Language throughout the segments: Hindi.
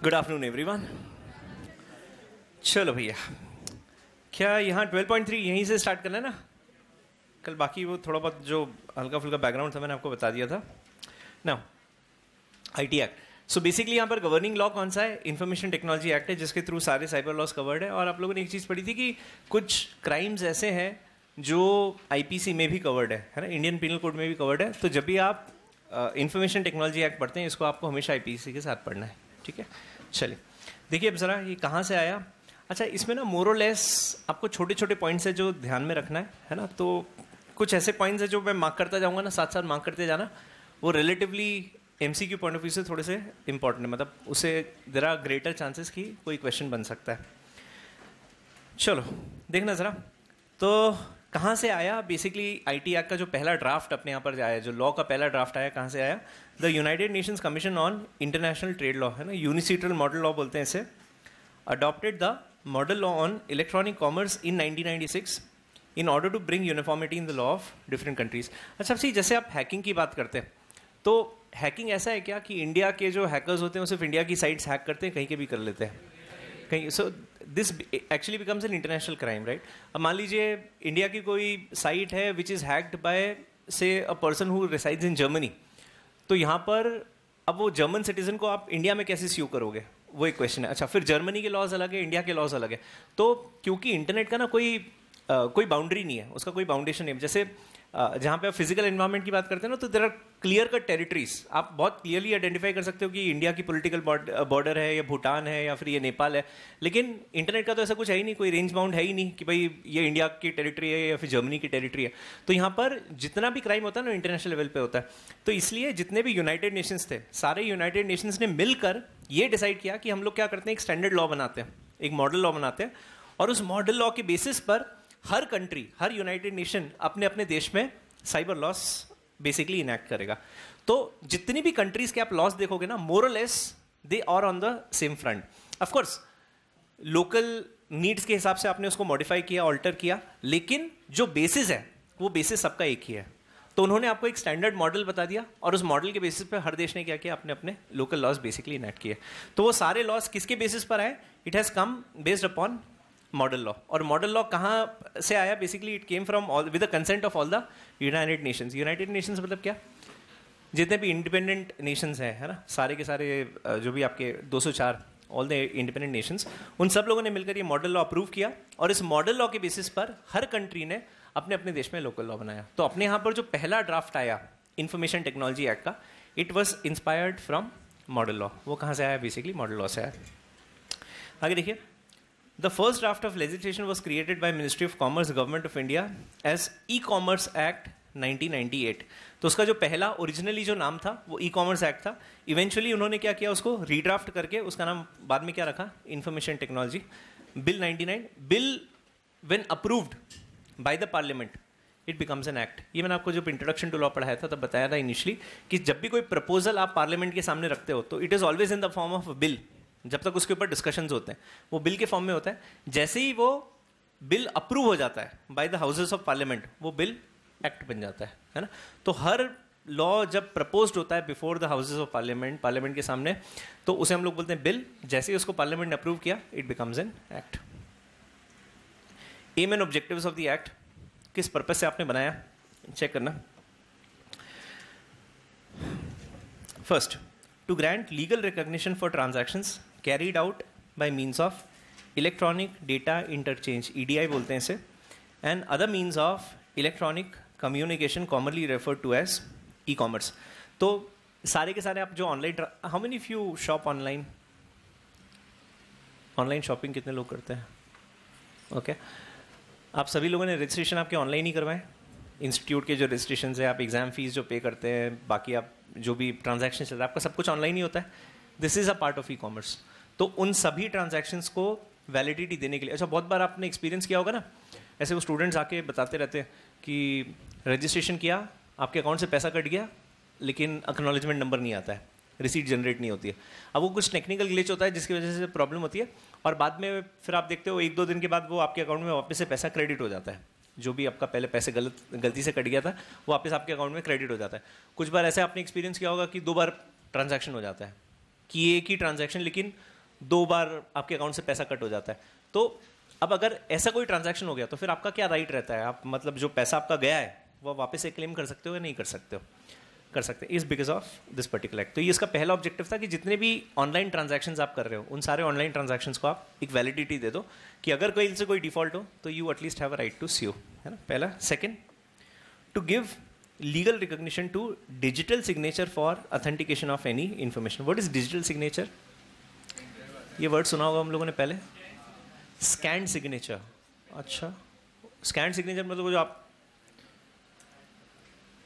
Good afternoon everyone. चलो भैया, क्या यहाँ 12.3 यहीं से स्टार्ट करना है ना? कल बाकी वो थोड़ा बहुत जो हल्का फुल्का बैकग्राउंड था मैंने आपको बता दिया था ना। IT act. सो बेसिकली यहाँ पर गवर्निंग लॉ कौन सा है? इंफॉर्मेशन टेक्नोलॉजी एक्ट है, जिसके थ्रू सारे साइबर लॉज कवर्ड है। और आप लोगों ने एक चीज़ पढ़ी थी कि कुछ क्राइम्स ऐसे हैं जो आईपीसी में भी कवर्ड है ना, इंडियन पिनल कोड में भी कवर्ड है। तो जब भी आप इंफॉर्मेशन टेक्नोलॉजी एक्ट पढ़ते हैं, इसको आपको हमेशा आईपीसी के साथ पढ़ना है, ठीक है? चलिए देखिए अब ज़रा ये कहाँ से आया। अच्छा, इसमें ना मोर और लेस आपको छोटे छोटे पॉइंट्स है जो ध्यान में रखना है ना। तो कुछ ऐसे पॉइंट्स है जो मैं मार्क करता जाऊँगा ना, साथ साथ मार्क करते जाना। वो relatively MCQ point of view से थोड़े से इंपॉर्टेंट है, मतलब उसे देयर आर ग्रेटर चांसेस कि कोई क्वेश्चन बन सकता है। चलो देखना ज़रा, तो कहाँ से आया? बेसिकली आईटी एक्ट का जो पहला ड्राफ्ट अपने यहाँ पर आया, जो लॉ का पहला ड्राफ्ट आया, कहाँ से आया? The United Nations commission on international trade law, है ना, यूनिसिटरल मॉडल लॉ बोलते हैं इसे, adopted the model law on electronic commerce in 1996 in order to bring uniformity in the law of different countries. अच्छा सी, जैसे आप हैकिंग की बात करते हैं, तो हैकिंग ऐसा है क्या कि इंडिया के जो हैकर्स होते हैं वो सिर्फ इंडिया की साइट्स हैक करते हैं, कहीं के भी कर लेते हैं कहीं? So this actually becomes an international crime, right? अब मान लीजिए इंडिया की कोई साइट है विच इज़ हैक्ड बाय से a person who resides in Germany, तो यहाँ पर अब वो जर्मन सिटीजन को आप इंडिया में कैसे स्यू करोगे, वो एक क्वेश्चन है। अच्छा, फिर जर्मनी के लॉज अलग है, इंडिया के लॉज अलग है। तो क्योंकि इंटरनेट का ना कोई बाउंड्री नहीं है, उसका कोई बाउंडेशन नहीं है। जैसे जहाँ पे आप फिजिकल एनवायरनमेंट की बात करते हैं ना, तो there are clear cut territories. आप बहुत क्लियरली आइडेंटिफाई कर सकते हो कि इंडिया की पॉलिटिकल बॉर्डर है, या भूटान है, या फिर ये नेपाल है। लेकिन इंटरनेट का तो ऐसा कुछ है ही नहीं, कोई रेंज बाउंड है ही नहीं कि भाई ये इंडिया की टेरिटरी है या फिर जर्मनी की टेरिटरी है। तो यहाँ पर जितना भी क्राइम होता है ना, इंटरनेशनल लेवल पे होता है। तो इसलिए जितने भी यूनाइटेड नेशंस थे, सारे यूनाइटेड नेशंस ने मिलकर ये डिसाइड किया कि हम लोग क्या करते हैं, एक स्टैंडर्ड लॉ बनाते हैं, एक मॉडल लॉ बनाते हैं। और उस मॉडल लॉ के बेसिस पर हर कंट्री, हर यूनाइटेड नेशन अपने अपने देश में साइबर लॉस बेसिकली इनैक्ट करेगा। तो जितनी भी कंट्रीज के आप लॉस देखोगे ना, मोर और less they are on the same front. Of course local needs के हिसाब से आपने उसको मॉडिफाई किया, ऑल्टर किया, लेकिन जो बेसिस है वो बेसिस सबका एक ही है। तो उन्होंने आपको एक स्टैंडर्ड मॉडल बता दिया, और उस मॉडल के बेसिस पे हर देश ने क्या किया, अपने अपने लोकल लॉस बेसिकली इनैक्ट किए। तो वो सारे लॉस किसके बेसिस पर आए? It has come based upon model law. और मॉडल लॉ कहाँ से आया? Basically it came from all with the consent of all the United Nations. United Nations मतलब क्या? जितने भी इंडिपेंडेंट नेशंस हैं, है ना, सारे के सारे जो भी आपके 204 ऑल द इंडिपेंडेंट नेशंस, उन सब लोगों ने मिलकर ये मॉडल लॉ अप्रूव किया। और इस मॉडल लॉ के बेसिस पर हर कंट्री ने अपने अपने देश में लोकल लॉ बनाया। तो अपने यहाँ पर जो पहला ड्राफ्ट आया इंफॉर्मेशन टेक्नोलॉजी एक्ट का, it was inspired from model law. वो कहाँ से आया? बेसिकली मॉडल लॉ से आया। आगे देखिए, The first draft of legislation was created by Ministry of Commerce, Government of India as E-Commerce Act 1998। तो उसका जो पहला ओरिजिनली जो नाम था वो ई-कॉमर्स एक्ट था। इवेंचुअली उन्होंने क्या किया, उसको रीड्राफ्ट करके उसका नाम बाद में क्या रखा? Information technology bill 99। Bill when approved by the parliament it becomes an act. ये मैंने आपको जब इंट्रोडक्शन टू लॉ पढ़ाया था तब बताया था इनिशियली कि जब भी कोई प्रपोजल आप पार्लियामेंट के सामने रखते हो तो it is always in the form of bill. जब तक उसके ऊपर डिस्कशंस होते हैं वो बिल के फॉर्म में होता है। जैसे ही वो बिल अप्रूव हो जाता है by the houses of parliament, वो बिल एक्ट बन जाता है ना। तो हर लॉ जब प्रपोज्ड होता है before the houses of parliament, parliament के सामने, तो उसे हम लोग बोलते हैं बिल। जैसे ही उसको पार्लियामेंट ने अप्रूव किया, it becomes an act. Aim and objectives of the act, किस पर्पज से आपने बनाया, चेक करना। First, to grant legal recognition for transactions carried out by means of electronic data interchange, EDI बोलते हैं इसे, and other means of electronic communication commonly referred to as e-commerce। तो सारे के सारे आप जो online, how many of you shop online? Online shopping कितने लोग करते हैं? ओके, आप सभी लोगों ने रजिस्ट्रेशन आपके ऑनलाइन ही करवाएं? इंस्टीट्यूट के जो रजिस्ट्रेशन है, आप एग्जाम फीस जो पे करते हैं, बाकी आप जो भी ट्रांजैक्शन चल रहा है आपका सब कुछ ऑनलाइन ही होता है। This is a part of e commerce. तो उन सभी ट्रांजैक्शंस को वैलिडिटी देने के लिए, अच्छा बहुत बार आपने एक्सपीरियंस किया होगा ना, ऐसे वो स्टूडेंट्स आके बताते रहते हैं कि रजिस्ट्रेशन किया, आपके अकाउंट से पैसा कट गया, लेकिन एक्नॉलेजमेंट नंबर नहीं आता है, रिसीट जनरेट नहीं होती है। अब वो कुछ टेक्निकल ग्लिच होता है जिसकी वजह से प्रॉब्लम होती है, और बाद में फिर आप देखते हो 1-2 दिन के बाद वो आपके अकाउंट में वापस से पैसा क्रेडिट हो जाता है। जो भी आपका पहले पैसे गलती से कट गया था वो वापस आपके अकाउंट में क्रेडिट हो जाता है। कुछ बार ऐसे आपने एक्सपीरियंस किया होगा कि 2 बार ट्रांजैक्शन हो जाता है कि एक ही ट्रांजैक्शन, लेकिन 2 बार आपके अकाउंट से पैसा कट हो जाता है। तो अब अगर ऐसा कोई ट्रांजैक्शन हो गया तो फिर आपका क्या राइट रहता है? आप मतलब जो पैसा आपका गया है वो वापस से क्लेम कर सकते हो या नहीं कर सकते हो? कर सकते हैं, is because of this particular act. तो ये इसका पहला ऑब्जेक्टिव था कि जितने भी ऑनलाइन ट्रांजैक्शंस आप कर रहे हो उन सारे ऑनलाइन ट्रांजैक्शंस को आप एक वैलिडिटी दे दो कि अगर कोई से कोई डिफॉल्ट हो तो you at least have a right to sue, है ना, पहला। Second, to give legal recognition to digital signature for authentication of any information. What is digital signature? ये वर्ड सुना होगा हम लोगों ने पहले, स्कैन सिग्नेचर। अच्छा, स्कैन सिग्नेचर मतलब वो जो आप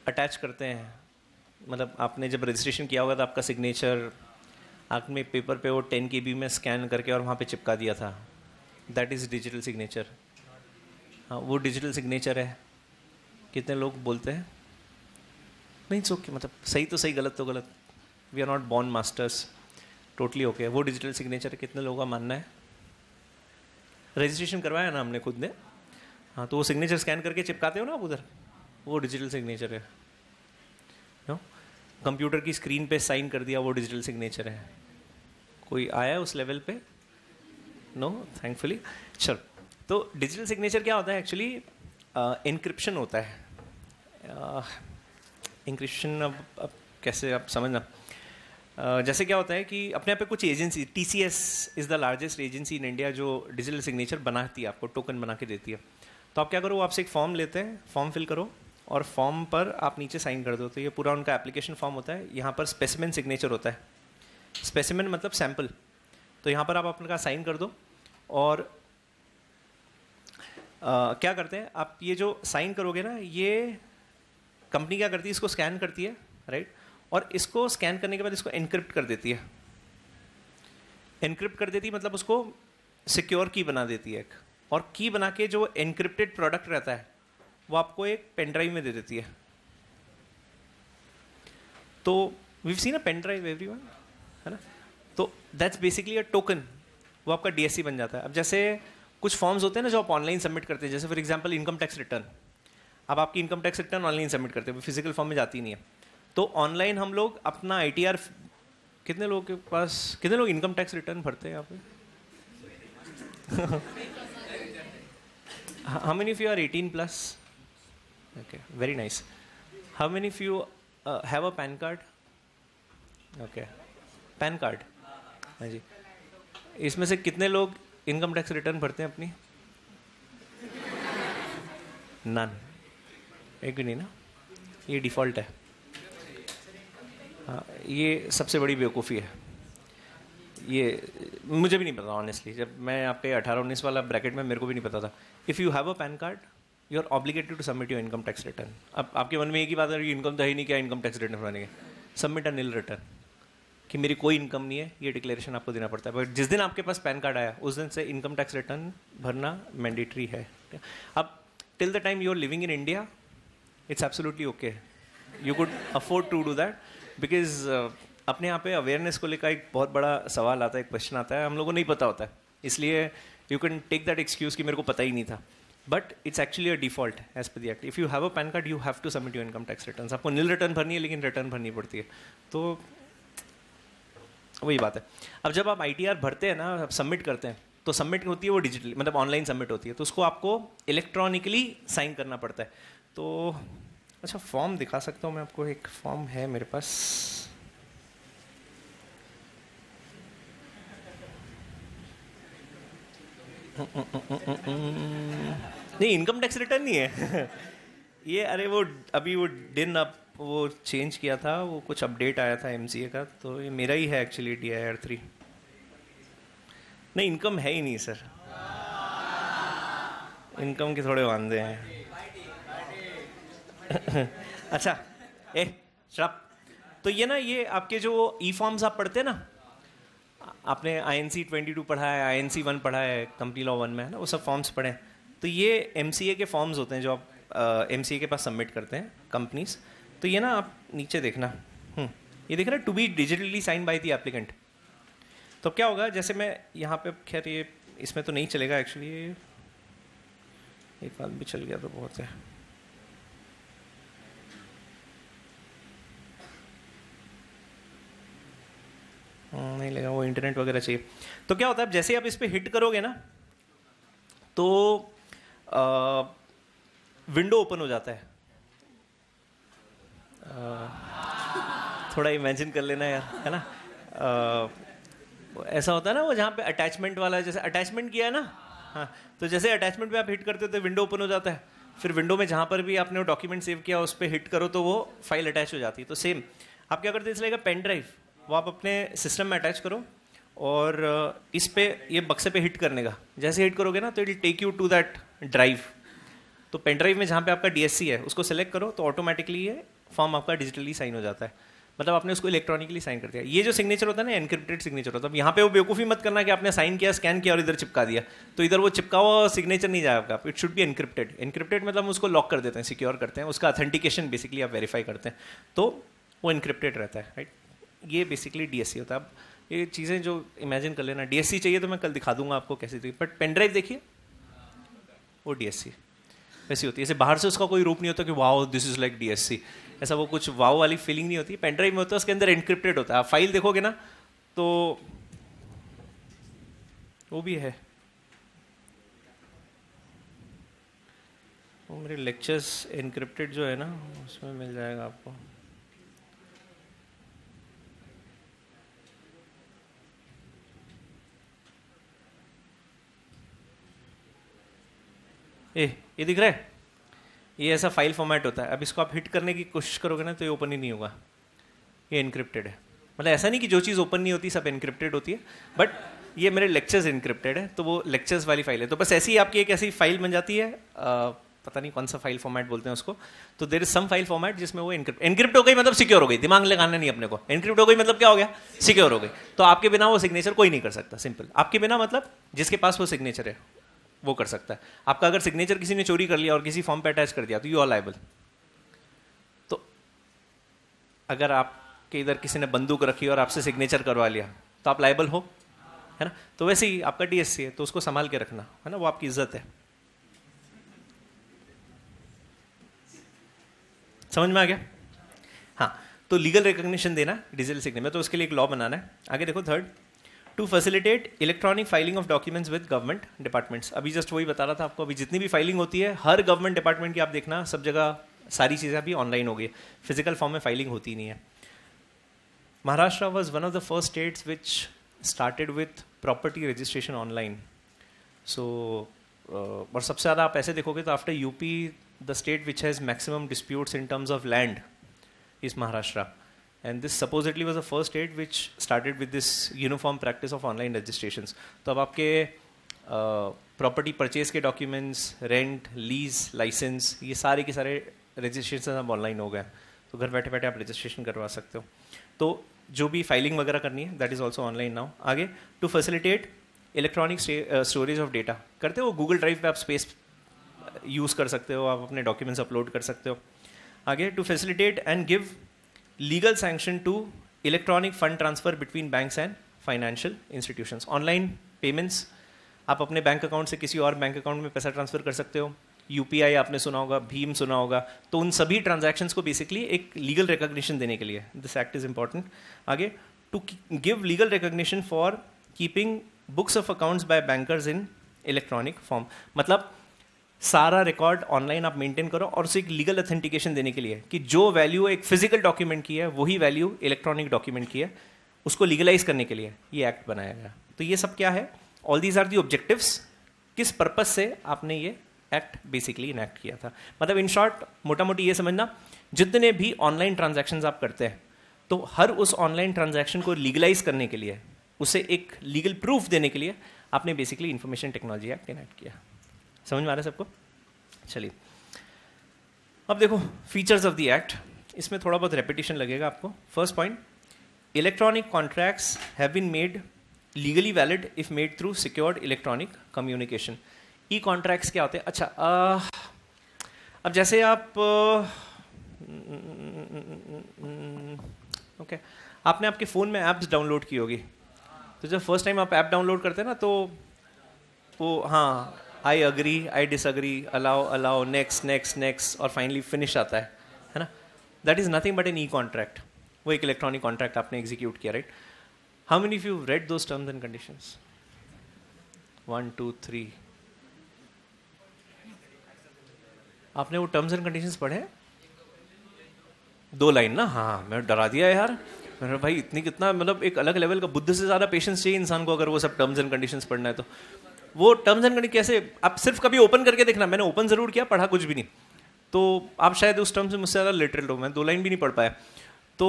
अटैच करते हैं, मतलब आपने जब रजिस्ट्रेशन किया होगा तो आपका सिग्नेचर आपने पेपर पे वो 10 KB में स्कैन करके और वहाँ पे चिपका दिया था, दैट इज़ डिजिटल सिग्नेचर। हाँ, वो डिजिटल सिग्नेचर है। कितने लोग बोलते हैं नहीं इट्स ओके, मतलब सही तो सही, गलत तो गलत, we are not born masters, totally okay. वो डिजिटल सिग्नेचर कितने लोगों का मानना है? रजिस्ट्रेशन करवाया ना हमने खुद ने, हाँ, तो वो सिग्नेचर स्कैन करके चिपकाते हो ना आप उधर, वो डिजिटल सिग्नेचर है। नो, कंप्यूटर की स्क्रीन पे साइन कर दिया, वो डिजिटल सिग्नेचर है। कोई आया है उस लेवल पे? No, thankfully. चलो, तो डिजिटल सिग्नेचर क्या होता है एक्चुअली? एनक्रिप्शन होता है। एनक्रिप्शन अब कैसे आप समझना, जैसे क्या होता है कि अपने यहाँ पे कुछ agency, TCS is the largest agency in India जो डिजिटल सिग्नेचर बनाती है, आपको टोकन बना के देती है। तो आप क्या करो, आपसे एक फॉर्म लेते हैं, फॉर्म फिल करो और फॉर्म पर आप नीचे साइन कर दो। तो ये पूरा उनका एप्लीकेशन फॉर्म होता है। यहाँ पर स्पेसिमेन सिग्नेचर होता है, स्पेसिमेन मतलब सैम्पल। तो यहाँ पर आप अपने का साइन कर दो और क्या करते हैं आप, ये जो साइन करोगे ना, ये कंपनी क्या करती है, इसको स्कैन करती है, राइट, और इसको स्कैन करने के बाद इसको एनक्रिप्ट कर देती है। एनक्रिप्ट कर देती है मतलब उसको सिक्योर की बना देती है एक, और की बना के जो एनक्रिप्टेड प्रोडक्ट रहता है वो आपको एक पेन ड्राइव में दे देती है। तो we have seen a pen drive everyone, है ना, तो दैट्स बेसिकली अ टोकन, वो आपका DSC बन जाता है। अब जैसे कुछ फॉर्म्स होते हैं ना जो आप ऑनलाइन सबमिट करते हैं, जैसे for example income tax return, अब आपकी income tax return online submit करते हैं, फिजिकल फॉर्म में जाती नहीं है। तो ऑनलाइन हम लोग अपना ITR, कितने लोगों के पास, कितने लोग इनकम टैक्स रिटर्न भरते हैं यहाँ पे? How many of you are 18 plus? Okay, very nice. How many of you have a PAN card? Okay, PAN card. हाँ जी, इसमें से कितने लोग इनकम टैक्स रिटर्न भरते हैं अपनी? नन, एक भी नहीं ना, ये डिफ़ॉल्ट है। हाँ, ये सबसे बड़ी बेवकूफ़ी है। ये मुझे भी नहीं पता ऑनेस्टली, जब मैं आपके 18-19 वाला ब्रैकेट में, मेरे को भी नहीं पता था। If you have a PAN card you are obligated to submit your income tax return. अब आपके मन में एक ही बात है कि इनकम तो है ही नहीं, क्या इनकम टैक्स रिटर्न बनाएंगे? सबमिट अ नील रिटर्न कि मेरी कोई इनकम नहीं है, ये डिक्लेरेशन आपको देना पड़ता है। बट जिस दिन आपके पास पैन कार्ड आया उस दिन से इनकम टैक्स रिटर्न भरना मैंडेटरी है। अब till the time you are living in India it's absolutely okay, you could afford to do that, because अपने यहाँ पे अवेयरनेस को लेकर एक बहुत बड़ा सवाल आता है, एक क्वेश्चन आता है, हम लोगों को नहीं पता होता है, इसलिए you can take that excuse कि मेरे को पता ही नहीं था, but it's actually a default as per the act. If you have a PAN card you have to submit your income tax return. आपको नील रिटर्न भरनी है लेकिन रिटर्न भरनी पड़ती है। तो वही बात है। अब जब आप ITR भरते हैं ना, आप सबमिट करते हैं, तो सबमिट होती है वो डिजिटली, मतलब ऑनलाइन सबमिट होती है, तो उसको आपको इलेक्ट्रॉनिकली साइन करना पड़ता है। तो अच्छा, फॉर्म दिखा सकता हूँ मैं आपको, एक फॉर्म है मेरे पास, नहीं इनकम टैक्स रिटर्न नहीं है ये, अरे वो अभी वो दिन अब वो चेंज किया था, वो कुछ अपडेट आया था MCA का, तो ये मेरा ही है एक्चुअली, DIR 3। नहीं, इनकम है ही नहीं सर, इनकम के थोड़े वांदे हैं अच्छा, शराब, तो ये ना, ये आपके जो E-फॉर्म्स आप पढ़ते हैं ना, आपने INC 22 पढ़ा है, INC 1 पढ़ा है, कंपनी लॉ 1 में है ना, वो सब फॉर्म्स पढ़े हैं। तो ये MCA के फॉर्म्स होते हैं जो आप MCA के पास सबमिट करते हैं कंपनीज। तो ये ना आप नीचे देखना, ये देख रहे हैं, to be digitally sign by the applicant. तो क्या होगा, जैसे मैं यहाँ पे, खैर ये इसमें तो नहीं चलेगा एक्चुअली, एक बात भी चल गया तो बहुत है। नहीं लगा, वो इंटरनेट वगैरह चाहिए। तो क्या होता है, जैसे आप इस पर हिट करोगे ना तो विंडो ओपन हो जाता है। थोड़ा इमेजिन कर लेना यार, है ना। ऐसा होता है ना वो जहाँ पे अटैचमेंट वाला, जैसे अटैचमेंट किया है ना, हाँ, तो जैसे अटैचमेंट पे आप हिट करते हो तो विंडो ओपन हो जाता है। फिर विंडो में जहाँ पर भी आपने वो डॉक्यूमेंट सेव किया उस पर हिट करो तो वो फाइल अटैच हो जाती है। तो सेम आप क्या करते हैं, इसलिए पेन ड्राइव वो आप अपने सिस्टम में अटैच करो और इस पे ये बक्से पे हिट करने का, जैसे हिट करोगे ना तो it will take you to that drive. तो पेन ड्राइव में जहाँ पे आपका डीएससी है उसको सेलेक्ट करो तो ऑटोमेटिकली ये फॉर्म आपका डिजिटली साइन हो जाता है, मतलब आपने उसको इलेक्ट्रॉनिकली साइन कर दिया। ये जो सिग्नेचर होता है ना, एनक्रिप्टेड सिग्नेचर होता है। अब यहाँ पे वो बेवकूफ़ी मत करना कि आपने साइन किया, स्कैन किया और इधर चिपका दिया, तो इधर वो चिपका हुआ सिग्नेचर नहीं जाएगा। It should be encrypted. Encrypted मतलब हम उसको लॉक कर देते हैं, सिक्योर करते हैं, उसका ऑथेंटिकेशन बेसिकली आप वेरीफाई करते हैं, तो वो एनक्रिप्टेड रहता है, राइट। ये बेसिकली डीएससी होता है। अब ये चीज़ें जो इमेजिन कर लेना, डीएससी चाहिए तो मैं कल दिखा दूंगा आपको कैसी थी, बट पेन ड्राइव देखिए वो डीएससी वैसी होती है। जैसे बाहर से उसका कोई रूप नहीं होता कि wow this is like DSC, ऐसा वो कुछ वाओ वाली फीलिंग नहीं होती। पेन ड्राइव में होता है, उसके अंदर एनक्रिप्टेड होता है। आप फाइल देखोगे ना तो वो भी है, वो मेरे लेक्चर्स एनक्रिप्टेड जो है ना उसमें मिल जाएगा आपको। ये दिख रहा है, ये ऐसा फाइल फॉर्मेट होता है। अब इसको आप हिट करने की कोशिश करोगे ना तो ये ओपन ही नहीं होगा, ये एनक्रिप्टेड है। मतलब ऐसा नहीं कि जो चीज़ ओपन नहीं होती सब एनक्रिप्टेड होती है, बट ये मेरे लेक्चर्स एनक्रिप्टेड है, तो वो लेक्चर्स वाली फाइल है। तो बस ऐसी ही आपकी एक ऐसी फाइल बन जाती है, पता नहीं कौन सा फाइल फॉर्मेट बोलते हैं उसको। तो there is some file format जिसमें वो एनक्रिप्ट हो गई, मतलब सिक्योर हो गई। दिमाग लगाना नहीं अपने को, एनक्रिप्ट हो गई मतलब क्या हो गया, सिक्योर हो गई। तो आपके बिना वो सिग्नेचर कोई नहीं कर सकता, सिंपल। आपके बिना मतलब जिसके पास वो सिग्नेचर है वो कर सकता है। आपका अगर सिग्नेचर किसी ने चोरी कर लिया और किसी फॉर्म पे अटैच कर दिया तो यू आर लायबल। तो अगर आपके इधर किसी ने बंदूक रखी और आपसे सिग्नेचर करवा लिया तो आप लायबल हो, है ना। तो वैसे ही आपका डीएससी है तो उसको संभाल के रखना, है ना, वो आपकी इज्जत है। समझ में आ गया। हाँ, तो लीगल रिकॉग्निशन देना डिजिटल सिग्नेचर में, तो उसके लिए एक लॉ बनाना है। आगे देखो, third, to facilitate electronic filing of documents with government departments. अभी जस्ट वही बता रहा था आपको, अभी जितनी भी फाइलिंग होती है हर गवर्नमेंट डिपार्टमेंट की, आप देखना सब जगह सारी चीज़ें अभी ऑनलाइन हो गई है, फिजिकल फॉर्म में फाइलिंग होती नहीं है। Maharashtra was one of the first states which started with property registration online. So और सबसे ज़्यादा आप ऐसे देखोगे तो after UP the state which has maximum disputes in terms of land is Maharashtra, and this supposedly was the first state which started with this uniform practice of online registrations. तो अब आपके प्रॉपर्टी परचेज के डॉक्यूमेंट्स, रेंट, लीज, लाइसेंस, ये सारे के सारे रजिस्ट्रेशन अब ऑनलाइन हो गए, तो घर बैठे बैठे आप रजिस्ट्रेशन करवा सकते हो। तो जो भी फाइलिंग वगैरह करनी है that is also online now. आगे, to facilitate electronic storage of data, करते हो गूगल ड्राइव पे आप स्पेस यूज़ कर सकते हो, आप अपने डॉक्यूमेंट्स अपलोड कर सकते हो। आगे, to facilitate and give legal sanction to electronic fund transfer between banks and financial institutions. Online payments, आप अपने बैंक अकाउंट से किसी और बैंक अकाउंट में पैसा ट्रांसफर कर सकते हो। यूपीआई आपने सुना होगा, भीम सुना होगा, तो उन सभी ट्रांजैक्शंस को बेसिकली एक लीगल रिकॉग्निशन देने के लिए दिस एक्ट इज इंपॉर्टेंट। आगे, to give legal recognition for keeping books of accounts by bankers in electronic form, मतलब सारा रिकॉर्ड ऑनलाइन आप मेंटेन करो और उसे एक लीगल ऑथेंटिकेशन देने के लिए कि जो वैल्यू एक फिजिकल डॉक्यूमेंट की है वही वैल्यू इलेक्ट्रॉनिक डॉक्यूमेंट की है, उसको लीगलाइज करने के लिए ये एक्ट बनाया गया। तो ये सब क्या है, all these are the objectives, किस पर्पज से आपने ये एक्ट बेसिकली इनैक्ट किया था। मतलब इन शॉर्ट, मोटा मोटी ये समझना, जितने भी ऑनलाइन ट्रांजैक्शंस आप करते हैं तो हर उस ऑनलाइन ट्रांजैक्शन को लीगलाइज करने के लिए, उसे एक लीगल प्रूफ देने के लिए आपने basically information technology act enact किया। समझ में आ रहा है सबको? चलिए अब देखो फीचर्स ऑफ द एक्ट, इसमें थोड़ा बहुत रेपिटेशन लगेगा आपको। First point, electronic contracts have been made legally valid if made through secured electronic communication. E contracts क्या होते हैं? अच्छा, अब जैसे आप ओके, आपने आपके फ़ोन में ऐप्स डाउनलोड की होगी, तो जब फर्स्ट टाइम आप ऐप डाउनलोड करते हैं ना तो वो, हाँ, I agree, I disagree, allow allow, next next next और फाइनली फिनिश आता है ना। That is nothing but an e contract. वो एक इलेक्ट्रॉनिक कॉन्ट्रैक्ट आपने एग्जीक्यूट किया, right. How many of you read those terms and conditions? 1 2 3. आपने वो टर्म्स एंड कंडीशंस पढ़े? 2 लाइन ना? हाँ, मैं डरा दिया यार. मेरा भाई इतनी कितना, मतलब एक अलग लेवल का, बुद्ध से ज़्यादा पेशेंस चाहिए इंसान को अगर वो सब टर्म्स एंड कंडीशंस पढ़ना है तो. वो टर्म्स एंड कंडीशन कैसे, आप सिर्फ कभी ओपन करके देखना. मैंने ओपन जरूर किया, पढ़ा कुछ भी नहीं. तो आप शायद उस टर्म से मुझसे ज़्यादा लिटरल हो. मैं 2 लाइन भी नहीं पढ़ पाया. तो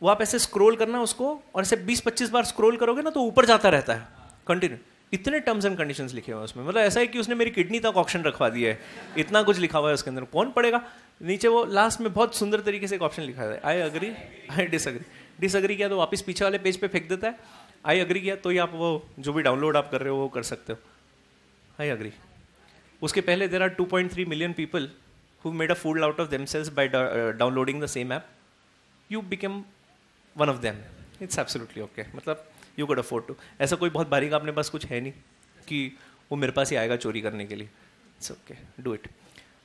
वो आप ऐसे स्क्रॉल करना उसको, और ऐसे 20-25 बार स्क्रॉल करोगे ना तो ऊपर जाता रहता है कंटिन्यू. इतने टर्म्स एंड कंडीशंस लिखे हुए हैं उसमें, मतलब ऐसा है कि उसने मेरी किडनी तक ऑप्शन रखवा दिया है. इतना कुछ लिखा हुआ है उसके अंदर, कौन पढ़ेगा. नीचे वो लास्ट में बहुत सुंदर तरीके से एक ऑप्शन लिखा है, आई अग्री, आई डिसअग्री. डिसअग्री किया तो वापस पीछे वाले पेज पे फेंक देता है. आई अग्री किया तो ही आप वो जो भी डाउनलोड आप कर रहे हो वो कर सकते हो. I agree. उसके पहले there are 2.3 million people who made a fool out of themselves by downloading the same app. You became one of them. It's absolutely okay. मतलब you could afford to. ऐसा कोई बहुत भारी का अपने पास कुछ है नहीं कि वो मेरे पास ही आएगा चोरी करने के लिए. It's okay. Do it.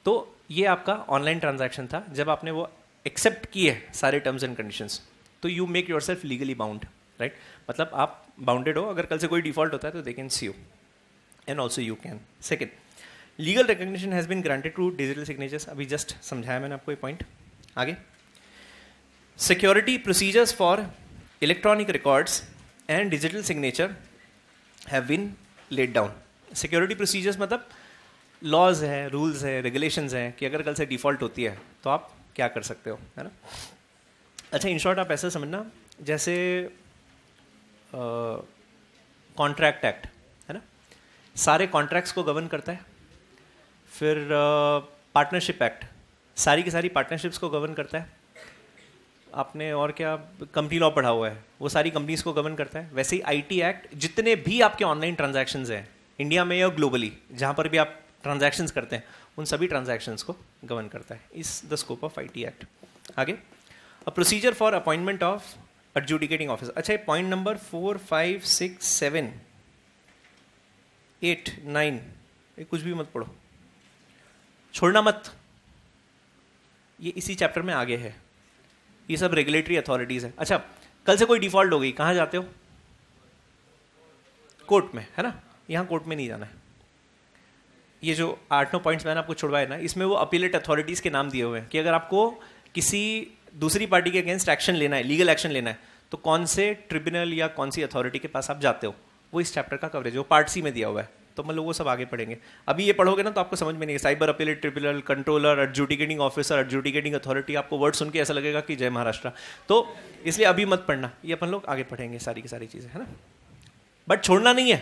तो ये आपका ऑनलाइन ट्रांजैक्शन था. जब आपने वो एक्सेप्ट किए सारे टर्म्स एंड कंडीशंस, तो you make your self legally bound, right. मतलब आप बाउंडेड हो. अगर कल से कोई डिफॉल्ट होता है तो they can see you and also you can. Second, legal recognition has been granted to digital signatures. अभी जस्ट समझाया मैंने आपको ये पॉइंट. आगे, security procedures for electronic records and digital signature have been laid down. Security procedures मतलब लॉज है, रूल्स है, रेगुलेशंस हैं कि अगर कल से डिफ़ॉल्ट होती है तो आप क्या कर सकते हो, है ना. अच्छा, इन शॉर्ट आप ऐसा समझना जैसे कॉन्ट्रैक्ट एक्ट है ना, सारे कॉन्ट्रैक्ट्स को गवर्न करता है. फिर पार्टनरशिप एक्ट सारी की सारी पार्टनरशिप्स को गवर्न करता है. आपने और क्या कंपनी लॉ पढ़ा हुआ है, वो सारी कंपनीज को गवर्न करता है. वैसे ही आईटी एक्ट जितने भी आपके ऑनलाइन ट्रांजैक्शंस हैं इंडिया में या ग्लोबली, जहाँ पर भी आप ट्रांजैक्शंस करते हैं, उन सभी ट्रांजैक्शंस को गवर्न करता है. Is the scope of IT act. आगे, a procedure for appointment of adjudicating officer. अच्छा, ये पॉइंट नंबर 4, 5, 6, 7, 8, 9 ये कुछ भी मत पढ़ो, छोड़ना मत. ये इसी चैप्टर में आगे है. ये सब रेगुलेटरी अथॉरिटीज है. अच्छा, कल से कोई डिफॉल्ट हो गई, कहाँ जाते हो? कोर्ट में, है ना. यहाँ कोर्ट में नहीं जाना है. ये जो 8-9 पॉइंट्स मैंने आपको छुड़वाए ना, इसमें वो अपीलेट अथॉरिटीज के नाम दिए हुए हैं कि अगर आपको किसी दूसरी पार्टी के अगेंस्ट एक्शन लेना है, लीगल एक्शन लेना है, तो कौन से ट्रिब्यूनल या कौन सी अथॉरिटी के पास आप जाते हो. वो इस चैप्टर का कवरेज, वो पार्ट सी में दिया हुआ है. तो मतलब वो सब आगे पढ़ेंगे. अभी ये पढ़ोगे ना तो आपको समझ में नहीं है. Cyber appellate tribunal, controller, adjudicating officer, adjudicating authority, आपको वर्ड सुन के ऐसा लगेगा कि जय महाराष्ट्र. तो इसलिए अभी मत पढ़ना, ये अपन लोग आगे पढ़ेंगे सारी की सारी चीज़ें, है ना. बट छोड़ना नहीं है,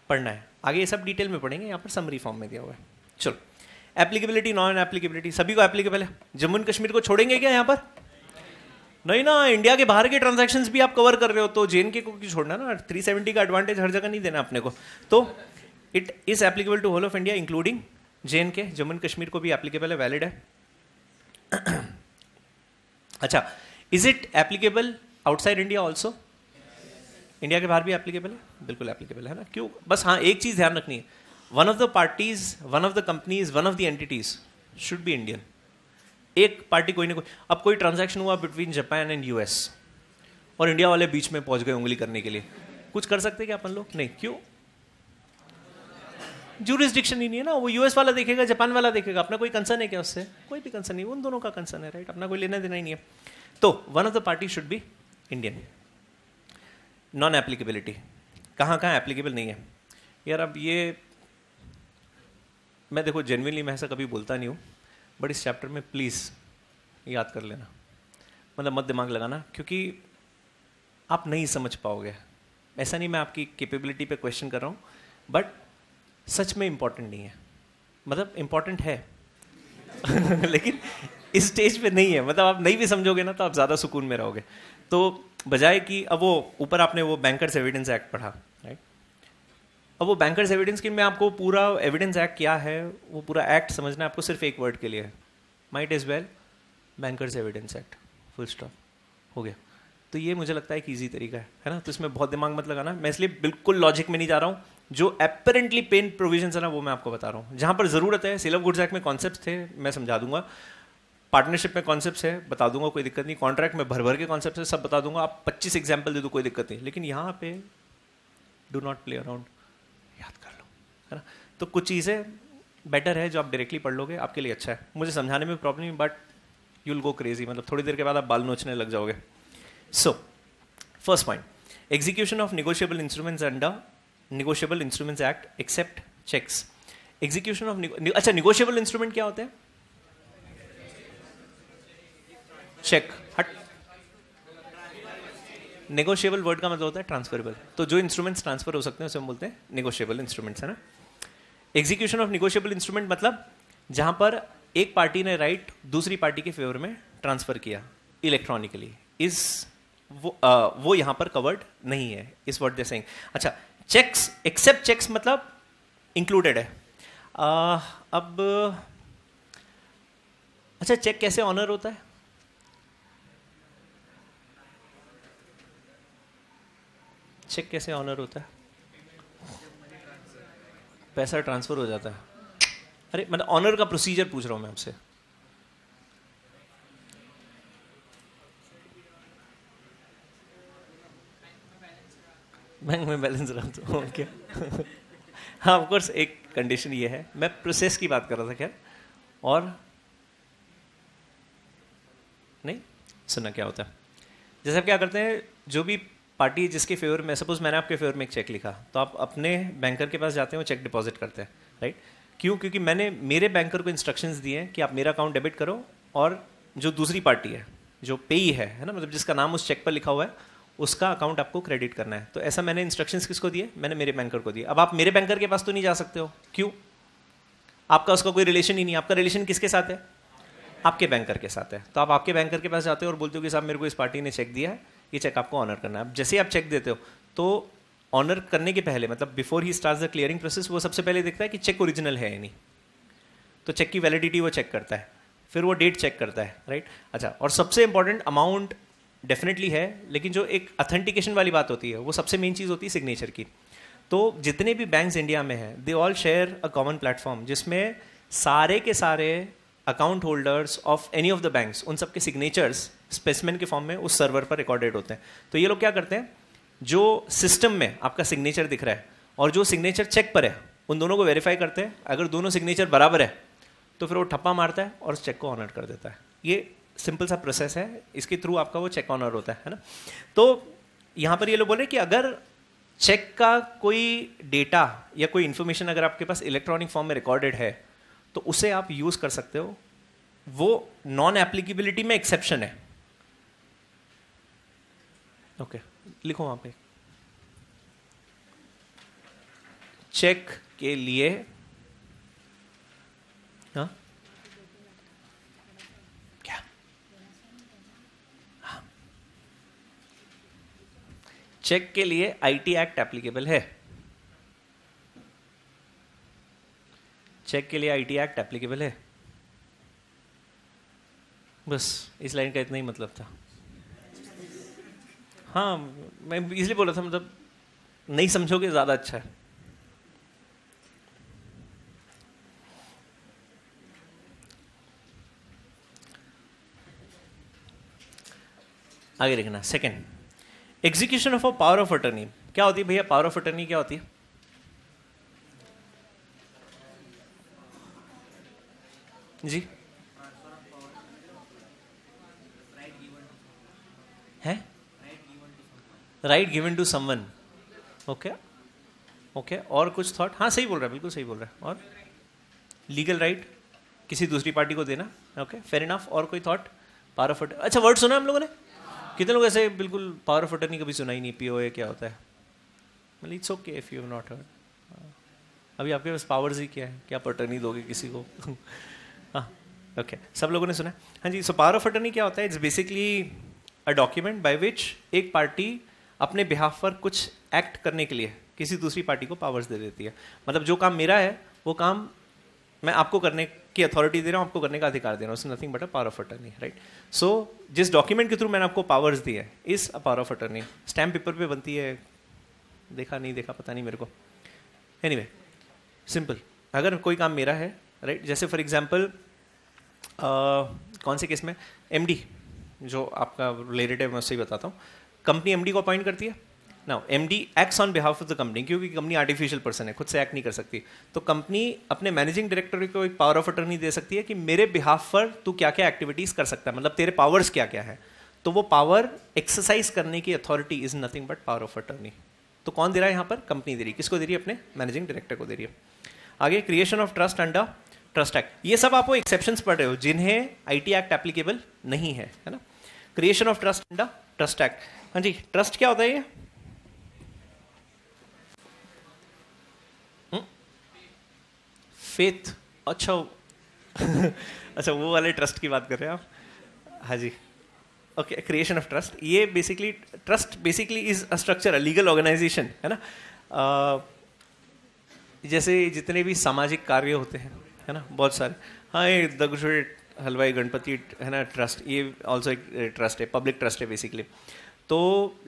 पढ़ना है. आगे ये सब डिटेल में पढ़ेंगे, यहाँ पर समरी फॉर्म में दिया हुआ है. चलो, एप्लीकेबिलिटी, नॉन एप्लीकेबिलिटी, सभी को एप्लीकेबल है. जम्मू एंड कश्मीर को छोड़ेंगे क्या यहाँ पर? नहीं ना. इंडिया के बाहर के ट्रांजैक्शंस भी आप कवर कर रहे हो, तो जेएनके को क्यों छोड़ना ना. 370 का एडवांटेज हर जगह नहीं देना अपने को. तो it is applicable to whole of India including J and K. Jammu and Kashmir को भी एप्लीकेबल है, वैलिड है. अच्छा, is it applicable outside India also? India के बाहर भी एप्लीकेबल है, बिल्कुल एप्लीकेबल है ना. क्यों? बस हाँ, एक चीज ध्यान रखनी है, one of the parties, one of the companies, one of the entities should be Indian. एक पार्टी कोई ना कोई. अब कोई ट्रांजैक्शन हुआ बिटवीन जापान एंड यूएस और इंडिया वाले बीच में पहुंच गए उंगली करने के लिए, कुछ कर सकते क्या अपन लोग? नहीं. क्यों? ज्यूरिसडिक्शन ही नहीं है ना. वो यूएस वाला देखेगा, जापान वाला देखेगा. अपना कोई कंसर्न है क्या उससे? कोई भी कंसर्न नहीं. उन दोनों का कंसर्न है, राइट. अपना कोई लेना देना ही नहीं है. तो one of the party should be Indian. Non applicability, कहाँ कहाँ एप्लीकेबल नहीं है यार. अब ये मैं देखो जेन्युइनली मैं ऐसा कभी बोलता नहीं हूँ, बट इस चैप्टर में प्लीज़ याद कर लेना, मतलब मत दिमाग लगाना, क्योंकि आप नहीं समझ पाओगे. ऐसा नहीं मैं आपकी कैपेबिलिटी पे क्वेश्चन कर रहा हूँ, बट सच में इम्पॉर्टेंट नहीं है. मतलब इम्पॉर्टेंट है लेकिन इस स्टेज पे नहीं है. मतलब आप नहीं भी समझोगे ना तो आप ज़्यादा सुकून में रहोगे. तो बजाय कि अब वो ऊपर आपने वो बैंकर्स एविडेंस एक्ट पढ़ा, राइट. अब वो बैंकर्स एविडेंस की मैं आपको पूरा एविडेंस एक्ट क्या है, वो पूरा एक्ट समझना आपको सिर्फ एक वर्ड के लिए है. Might as well bankers evidence act, full stop, हो गया. तो ये मुझे लगता है एक ईजी तरीका है ना. तो इसमें बहुत दिमाग मत लगाना. मैं इसलिए बिल्कुल लॉजिक में नहीं जा रहा हूँ. जो एपरेंटली पेन प्रोविजन है ना वो मैं आपको बता रहा हूँ. जहाँ पर ज़रूरत है, सेल ऑफ गुड्स एक्ट में कॉन्सेप्ट थे, मैं समझा दूंगा. पार्टनरशिप में कॉन्सेप्ट्स है बता दूंगा, कोई दिक्कत नहीं। कॉन्ट्रैक्ट में भर भर के कॉन्सेप्ट्स है, सब बता दूंगा। आप 25 एग्जाम्पल दे दो, कोई दिक्कत नहीं। लेकिन यहाँ पे डू नॉट प्ले अराउंड, याद कर लो, है ना। तो कुछ चीज़ें बेटर है जो आप डायरेक्टली पढ़ लोगे, आपके लिए अच्छा है। मुझे समझाने में प्रॉब्लम नहीं, but you will go crazy, मतलब थोड़ी देर के बाद आप बाल नोचने लग जाओगे। So first point, execution of negotiable instruments under negotiable instruments act except cheques. Execution of अच्छा, नेगोशिएबल इंस्ट्रूमेंट क्या होते हैं? चेक। हट, नेगोशिएबल वर्ड का मतलब होता है ट्रांसफरेबल। तो जो इंस्ट्रूमेंट्स ट्रांसफर हो सकते हैं उसे हम बोलते हैं नेगोशिएबल इंस्ट्रूमेंट्स, है ना। एग्जीक्यूशन ऑफ नेगोशिएबल इंस्ट्रूमेंट मतलब जहां पर एक पार्टी ने राइट दूसरी पार्टी के फेवर में ट्रांसफर किया इलेक्ट्रॉनिकली, इस वो यहां पर कवर्ड नहीं है, इस वर्ड दे सेइंग। अच्छा, चेक्स, एक्सेप्ट चेक्स मतलब इंक्लूडेड है। अब अच्छा, चेक कैसे ऑनर होता है? चेक कैसे ऑनर होता है? पैसा ट्रांसफर हो जाता है। अरे मतलब ऑनर का प्रोसीजर पूछ रहा हूं मैं आपसे। बैंक में बैलेंस रहा तो ओके। हाँ, ऑफ कोर्स एक कंडीशन ये है, मैं प्रोसेस की बात कर रहा था। खैर, और नहीं सुनना क्या होता है। जैसे आप क्या करते हैं, जो भी पार्टी जिसके फेवर में, सपोज मैंने आपके फेवर में एक चेक लिखा, तो आप अपने बैंकर के पास जाते हैं, वो चेक डिपॉजिट करते हैं, राइट। क्यों? क्योंकि मैंने मेरे बैंकर को इंस्ट्रक्शंस दिए हैं कि आप मेरा अकाउंट डेबिट करो, और जो दूसरी पार्टी है, जो पेई है ना, मतलब जिसका नाम उस चेक पर लिखा हुआ है, उसका अकाउंट आपको क्रेडिट करना है। तो ऐसा मैंने इंस्ट्रक्शंस किसको दिए? मैंने मेरे बैंकर को दिए। अब आप मेरे बैंकर के पास तो नहीं जा सकते हो, क्यों? आपका उसका कोई रिलेशन ही नहीं। आपका रिलेशन किसके साथ है? आपके बैंकर के साथ है। तो आप आपके बैंकर के पास जाते हो और बोलते हो कि साहब मेरे को इस पार्टी ने चेक दिया है, ये चेक आपको ऑनर करना है। अब जैसे आप चेक देते हो, तो ऑनर करने के पहले, मतलब before he starts the clearing process, वो सबसे पहले देखता है कि चेक ओरिजिनल है या नहीं। तो चेक की वैलिडिटी वो चेक करता है, फिर वो डेट चेक करता है, राइट। अच्छा, और सबसे इंपॉर्टेंट, अमाउंट डेफिनेटली है, लेकिन जो एक अथेंटिकेशन वाली बात होती है, वो सबसे मेन चीज़ होती है सिग्नेचर की। तो जितने भी बैंक्स इंडिया में हैं, they all share a common platform, जिसमें सारे के सारे account holders of any of the banks, उन सबके सिग्नेचर्स स्पेसिमेन के फॉर्म में उस सर्वर पर रिकॉर्डेड होते हैं। तो ये लोग क्या करते हैं, जो सिस्टम में आपका सिग्नेचर दिख रहा है और जो सिग्नेचर चेक पर है, उन दोनों को वेरीफाई करते हैं। अगर दोनों सिग्नेचर बराबर है तो फिर वो ठप्पा मारता है और उस चेक को ऑनर कर देता है। ये सिंपल सा प्रोसेस है, इसके थ्रू आपका वो चेक ऑनर होता है ना। तो यहाँ पर ये लोग बोल रहे हैं कि अगर चेक का कोई डेटा या कोई इंफॉर्मेशन अगर आपके पास इलेक्ट्रॉनिक फॉर्म में रिकॉर्डेड है, तो उसे आप यूज कर सकते हो। वो नॉन एप्लीकेबिलिटी में एक्सेप्शन है। ओके, लिखो वहां पे, चेक के लिए, हाँ क्या, हाँ, चेक के लिए आईटी एक्ट एप्लीकेबल है। चेक के लिए आईटी एक्ट एप्लीकेबल है। बस इस लाइन का इतना ही मतलब था। हाँ, मैं इसलिए बोला था, मतलब नहीं समझोगे ज्यादा अच्छा है। आगे देखना, second, execution of a power of attorney. क्या होती है भैया पावर ऑफ अटर्नी? क्या होती है? जी है, right given to someone. Okay okay, और कुछ थॉट? हाँ, सही बोल रहा है, बिल्कुल सही बोल रहा है। और लीगल राइट किसी दूसरी पार्टी को देना। Okay, fair enough. और कोई थॉट? पावर ऑफ अटर्नी, अच्छा वर्ड सुना हम लोगों ने? कितने लोग ऐसे बिल्कुल पावर ऑफ अटर्नी कभी सुना ही नहीं? पीओए क्या होता है? मतलब it's okay if you have not heard. अभी आपके पास पावर्स ही क्या है, क्या आप अटर्नी दोगे किसी को? हाँ ओके, सब लोगों ने सुना। हाँ जी, सो पावर ऑफ अटर्नी क्या होता है? It's basically a document by which एक पार्टी अपने बिहाफ पर कुछ एक्ट करने के लिए किसी दूसरी पार्टी को पावर्स दे देती है। मतलब जो काम मेरा है वो काम मैं आपको करने की अथॉरिटी दे रहा हूँ, आपको करने का अधिकार दे रहा हूँ। It's nothing but a power of attorney, right. So जिस डॉक्यूमेंट के थ्रू मैंने आपको पावर्स दी है, इस अ power of attorney. Stamp paper पे बनती है, देखा नहीं देखा पता नहीं मेरे को। एनीवे, सिंपल, अगर कोई काम मेरा है, राइट, जैसे फॉर एग्जाम्पल कौन से केस में? एमडी जो आपका रिलेटेड है मैं उससे ही बताता हूँ. कंपनी एमडी को अपॉइंट करती है. Now MD acts on behalf of the company, क्योंकि कंपनी आर्टिफिशियल पर्सन है, खुद से एक्ट नहीं कर सकती. तो कंपनी अपने मैनेजिंग डायरेक्टर को एक पावर ऑफ अटर्नी दे सकती है कि मेरे बिहाफ पर तू क्या क्या एक्टिविटीज कर सकता है, मतलब तेरे पावर्स क्या क्या है. तो वो पावर एक्सरसाइज करने की authority is nothing but power of attorney. तो कौन दे रहा है यहाँ पर? कंपनी दे रही है. किसको दे रही है? अपने मैनेजिंग डायरेक्टर को दे रही है. आगे creation of trust under trust act. ये सब आपको एक्सेप्शंस पढ़ रहे हो जिन्हें आईटी एक्ट एप्लीकेबल नहीं है ना. Creation of trust under trust act. हाँ जी, ट्रस्ट क्या होता है? ये फेथ. अच्छा अच्छा, वो वाले ट्रस्ट की बात कर रहे हैं आप. हाँ जी, ओके. क्रिएशन ऑफ ट्रस्ट, ये basically trust basically is a structure, a legal organisation है ना. जैसे जितने भी सामाजिक कार्य होते हैं है ना, बहुत सारे. हाँ, ये दगुशे हलवाई गणपति है ना, ट्रस्ट, ये ऑल्सो एक ट्रस्ट है, पब्लिक ट्रस्ट है बेसिकली. तो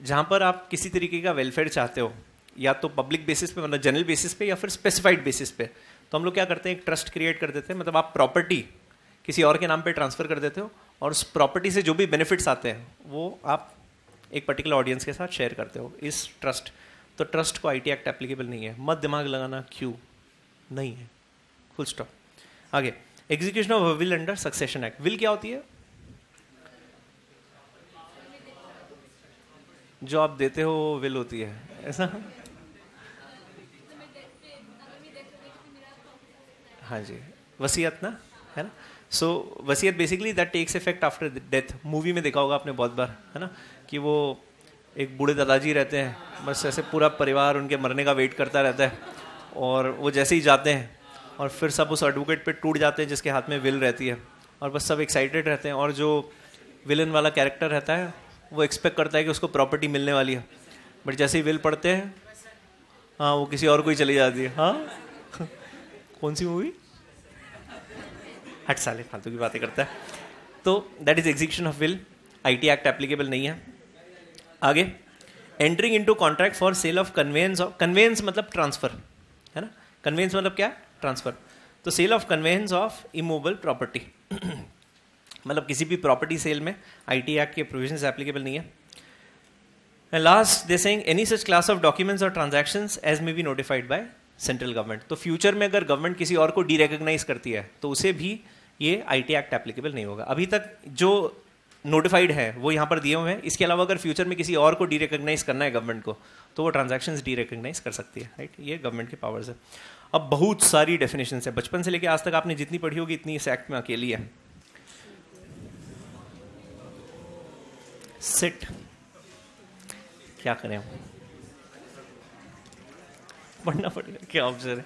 जहाँ पर आप किसी तरीके का वेलफेयर चाहते हो, या तो पब्लिक बेसिस पे, मतलब जनरल बेसिस पे, या फिर स्पेसिफाइड बेसिस पे, तो हम लोग क्या करते हैं? एक ट्रस्ट क्रिएट कर देते हैं. मतलब आप प्रॉपर्टी किसी और के नाम पे ट्रांसफर कर देते हो, और उस प्रॉपर्टी से जो भी बेनिफिट्स आते हैं वो आप एक पर्टिकुलर ऑडियंस के साथ शेयर करते हो इस ट्रस्ट. तो ट्रस्ट को आईटी एक्ट एप्लीकेबल नहीं है. मत दिमाग लगाना क्यों नहीं है, फुल स्टॉप. आगे, execution of will under succession act. Will क्या होती है? जो आप देते हो वो विल होती है, ऐसा? हाँ जी, वसीयत ना, है ना. सो वसीयत basically that takes effect after death. Movie में देखा होगा आपने बहुत बार, है ना, कि वो एक बूढ़े दादाजी रहते हैं, बस ऐसे पूरा परिवार उनके मरने का वेट करता रहता है, और वो जैसे ही जाते हैं और फिर सब उस एडवोकेट पे टूट जाते हैं जिसके हाथ में विल रहती है, और बस सब एक्साइटेड रहते हैं. और जो विलन वाला कैरेक्टर रहता है वो एक्सपेक्ट करता है कि उसको प्रॉपर्टी मिलने वाली है, बट जैसे ही विल पढ़ते हैं, हाँ, वो किसी और को ही चली जाती है. हाँ कौन सी मूवी? हट साले, फालतू की बातें करता है. तो that is execution of will. IT act applicable नहीं है. आगे, entering into contract for sale of conveyance. Conveyance मतलब ट्रांसफर, है ना. कन्वेंस मतलब क्या? ट्रांसफर. तो sale of conveyance of immovable property मतलब किसी भी प्रॉपर्टी सेल में आईटी एक्ट के प्रोविजंस एप्लीकेबल नहीं है. And last they saying any such class of documents और transactions as may be notified by central government. तो फ्यूचर में अगर गवर्नमेंट किसी और को डीरेकग्नाइज करती है तो उसे भी ये आईटी एक्ट एप्लीकेबल नहीं होगा. अभी तक जो नोटिफाइड है वो यहाँ पर दिए हुए हैं. इसके अलावा अगर फ्यूचर में किसी और को डीरेकग्नाइज करना है गवर्नमेंट को, तो वो ट्रांजैक्शंस डीरेकग्नाइज कर सकती है, राइट. ये गवर्नमेंट के पावर्स है. अब बहुत सारी डेफिनेशंस है, बचपन से लेकर आज तक आपने जितनी पढ़ी होगी इतनी इस एक्ट में अकेली है. सिट, क्या करें हम, पढ़ना पड़ेगा, क्या ऑप्शन है.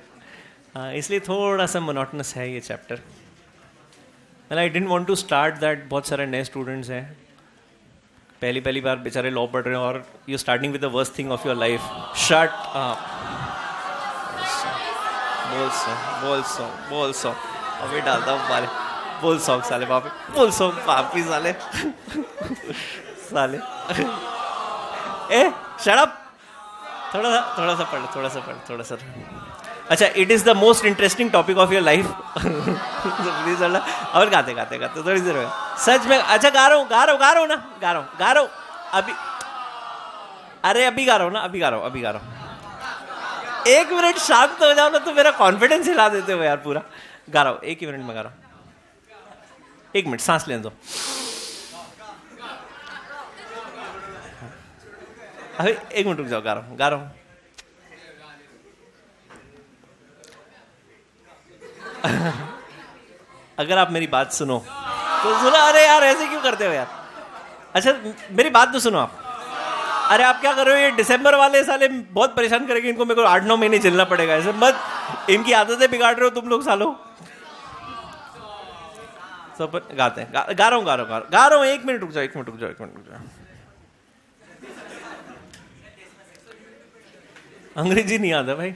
हाँ, इसलिए थोड़ा सा मोनोटनस है ये चैप्टर. मतलब I didn't want to start that. बहुत सारे नए स्टूडेंट्स हैं, पहली बार बेचारे लॉ पढ़ रहे हैं, और you starting with the worst thing of your life. Shut up. बोल सो अभी डालता हूँ बाले. बोल सॉन्ग साले बापे, बोल सॉन्ग पापी साले साले. ए शट अप. थोड़ा सा. अच्छा, it is the most interesting topic of your life. Please और गाते थोड़ी देर में सच में. अच्छा, गा रहा हूँ अभी. अरे अभी गा रहा हूँ. 1 मिनट शांत हो जाओ ना, तो मेरा कॉन्फिडेंस हिला देते हो यार पूरा. गा रहा हूँ, 1 ही मिनट में गा रहा हूँ. 1 मिनट सांस लेने दो. अभी 1 मिनट रुक जाओ, गा रहा हूँ. अगर आप मेरी बात सुनो तो सुनो. अरे यार ऐसे क्यों करते हो यार. अच्छा, मेरी बात तो सुनो आप. अरे आप क्या कर रहे हो, ये दिसंबर वाले साले बहुत परेशान करेंगे. इनको मेरे को 8-9 महीने झेलना पड़ेगा. ऐसे मत, इनकी आदतें बिगाड़ रहे हो तुम लोग सालों. सब गाते हैं. गा रहा हूँ. 1 मिनट रुक जाओ. अंग्रेजी नहीं आता भाई.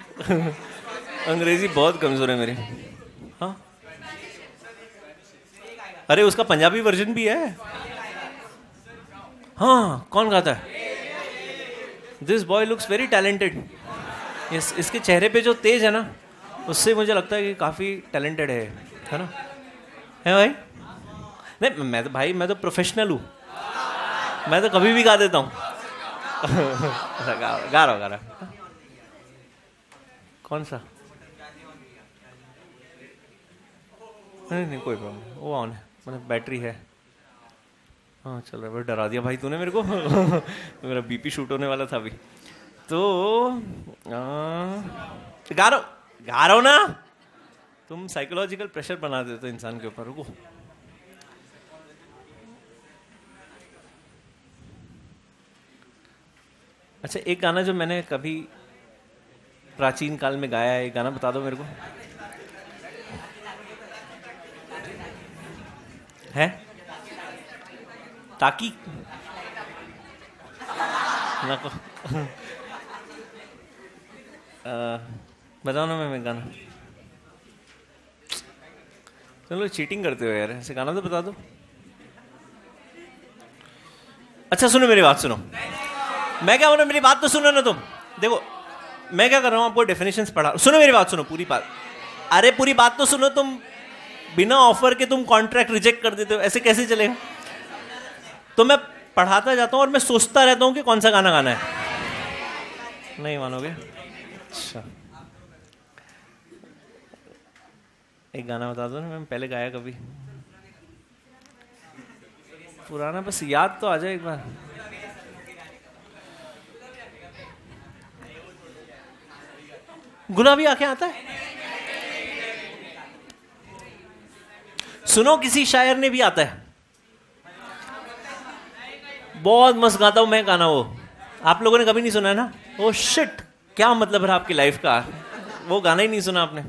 अंग्रेजी बहुत कमजोर है मेरी. हाँ, अरे उसका पंजाबी वर्जन भी है. हाँ, कौन गाता है? This boy looks very talented. इसके चेहरे पे जो तेज है ना, उससे मुझे लगता है कि काफी टैलेंटेड है ना. है भाई? नहीं मैं तो भाई, मैं तो प्रोफेशनल हूँ, मैं तो कभी भी गा देता हूँ। गा रहा कौन सा? नहीं कोई प्रॉब्लम, वो ऑन है, मतलब बैटरी है। हाँ चल रहा है, डरा दिया भाई तूने मेरे को। मेरा बीपी शूट होने वाला था अभी। तो गा रहा हूँ ना। तुम साइकोलॉजिकल प्रेशर बना देते हो इंसान के ऊपर। रुको, अच्छा एक गाना जो मैंने कभी प्राचीन काल में गाया है, एक गाना बता दो मेरे को। है ताकि ना को बताओ ना मैं गाना। चलो चीटिंग करते हो यार, ऐसे गाना तो बता दो। अच्छा सुनो मेरी बात, सुनो मैं क्या बोल रहा हूँ, मेरी बात तो सुनो ना तुम। देखो मैं क्या कर रहा हूँ, आपको डेफिनेशंस पढ़ा। सुनो मेरी बात, सुनो पूरी बात। अरे पूरी बात तो सुनो तुम, बिना ऑफर के तुम कॉन्ट्रैक्ट रिजेक्ट कर देते हो, ऐसे कैसे चलेगा? तो मैं पढ़ाता जाता हूँ और मैं सोचता रहता हूँ कि कौन सा गाना गाना है। नहीं मानोगे? अच्छा एक गाना बता दो ना, मैं पहले गाया कभी पुराना, बस याद तो आ जाए एक बार। गुलाबी आंखें आता है? सुनो किसी शायर ने भी आता है, बहुत मस्त गाता हूं मैं गाना वो। आप लोगों ने कभी नहीं सुना है ना? ओ शिट, क्या मतलब है आपकी लाइफ का, वो गाना ही नहीं सुना आपने।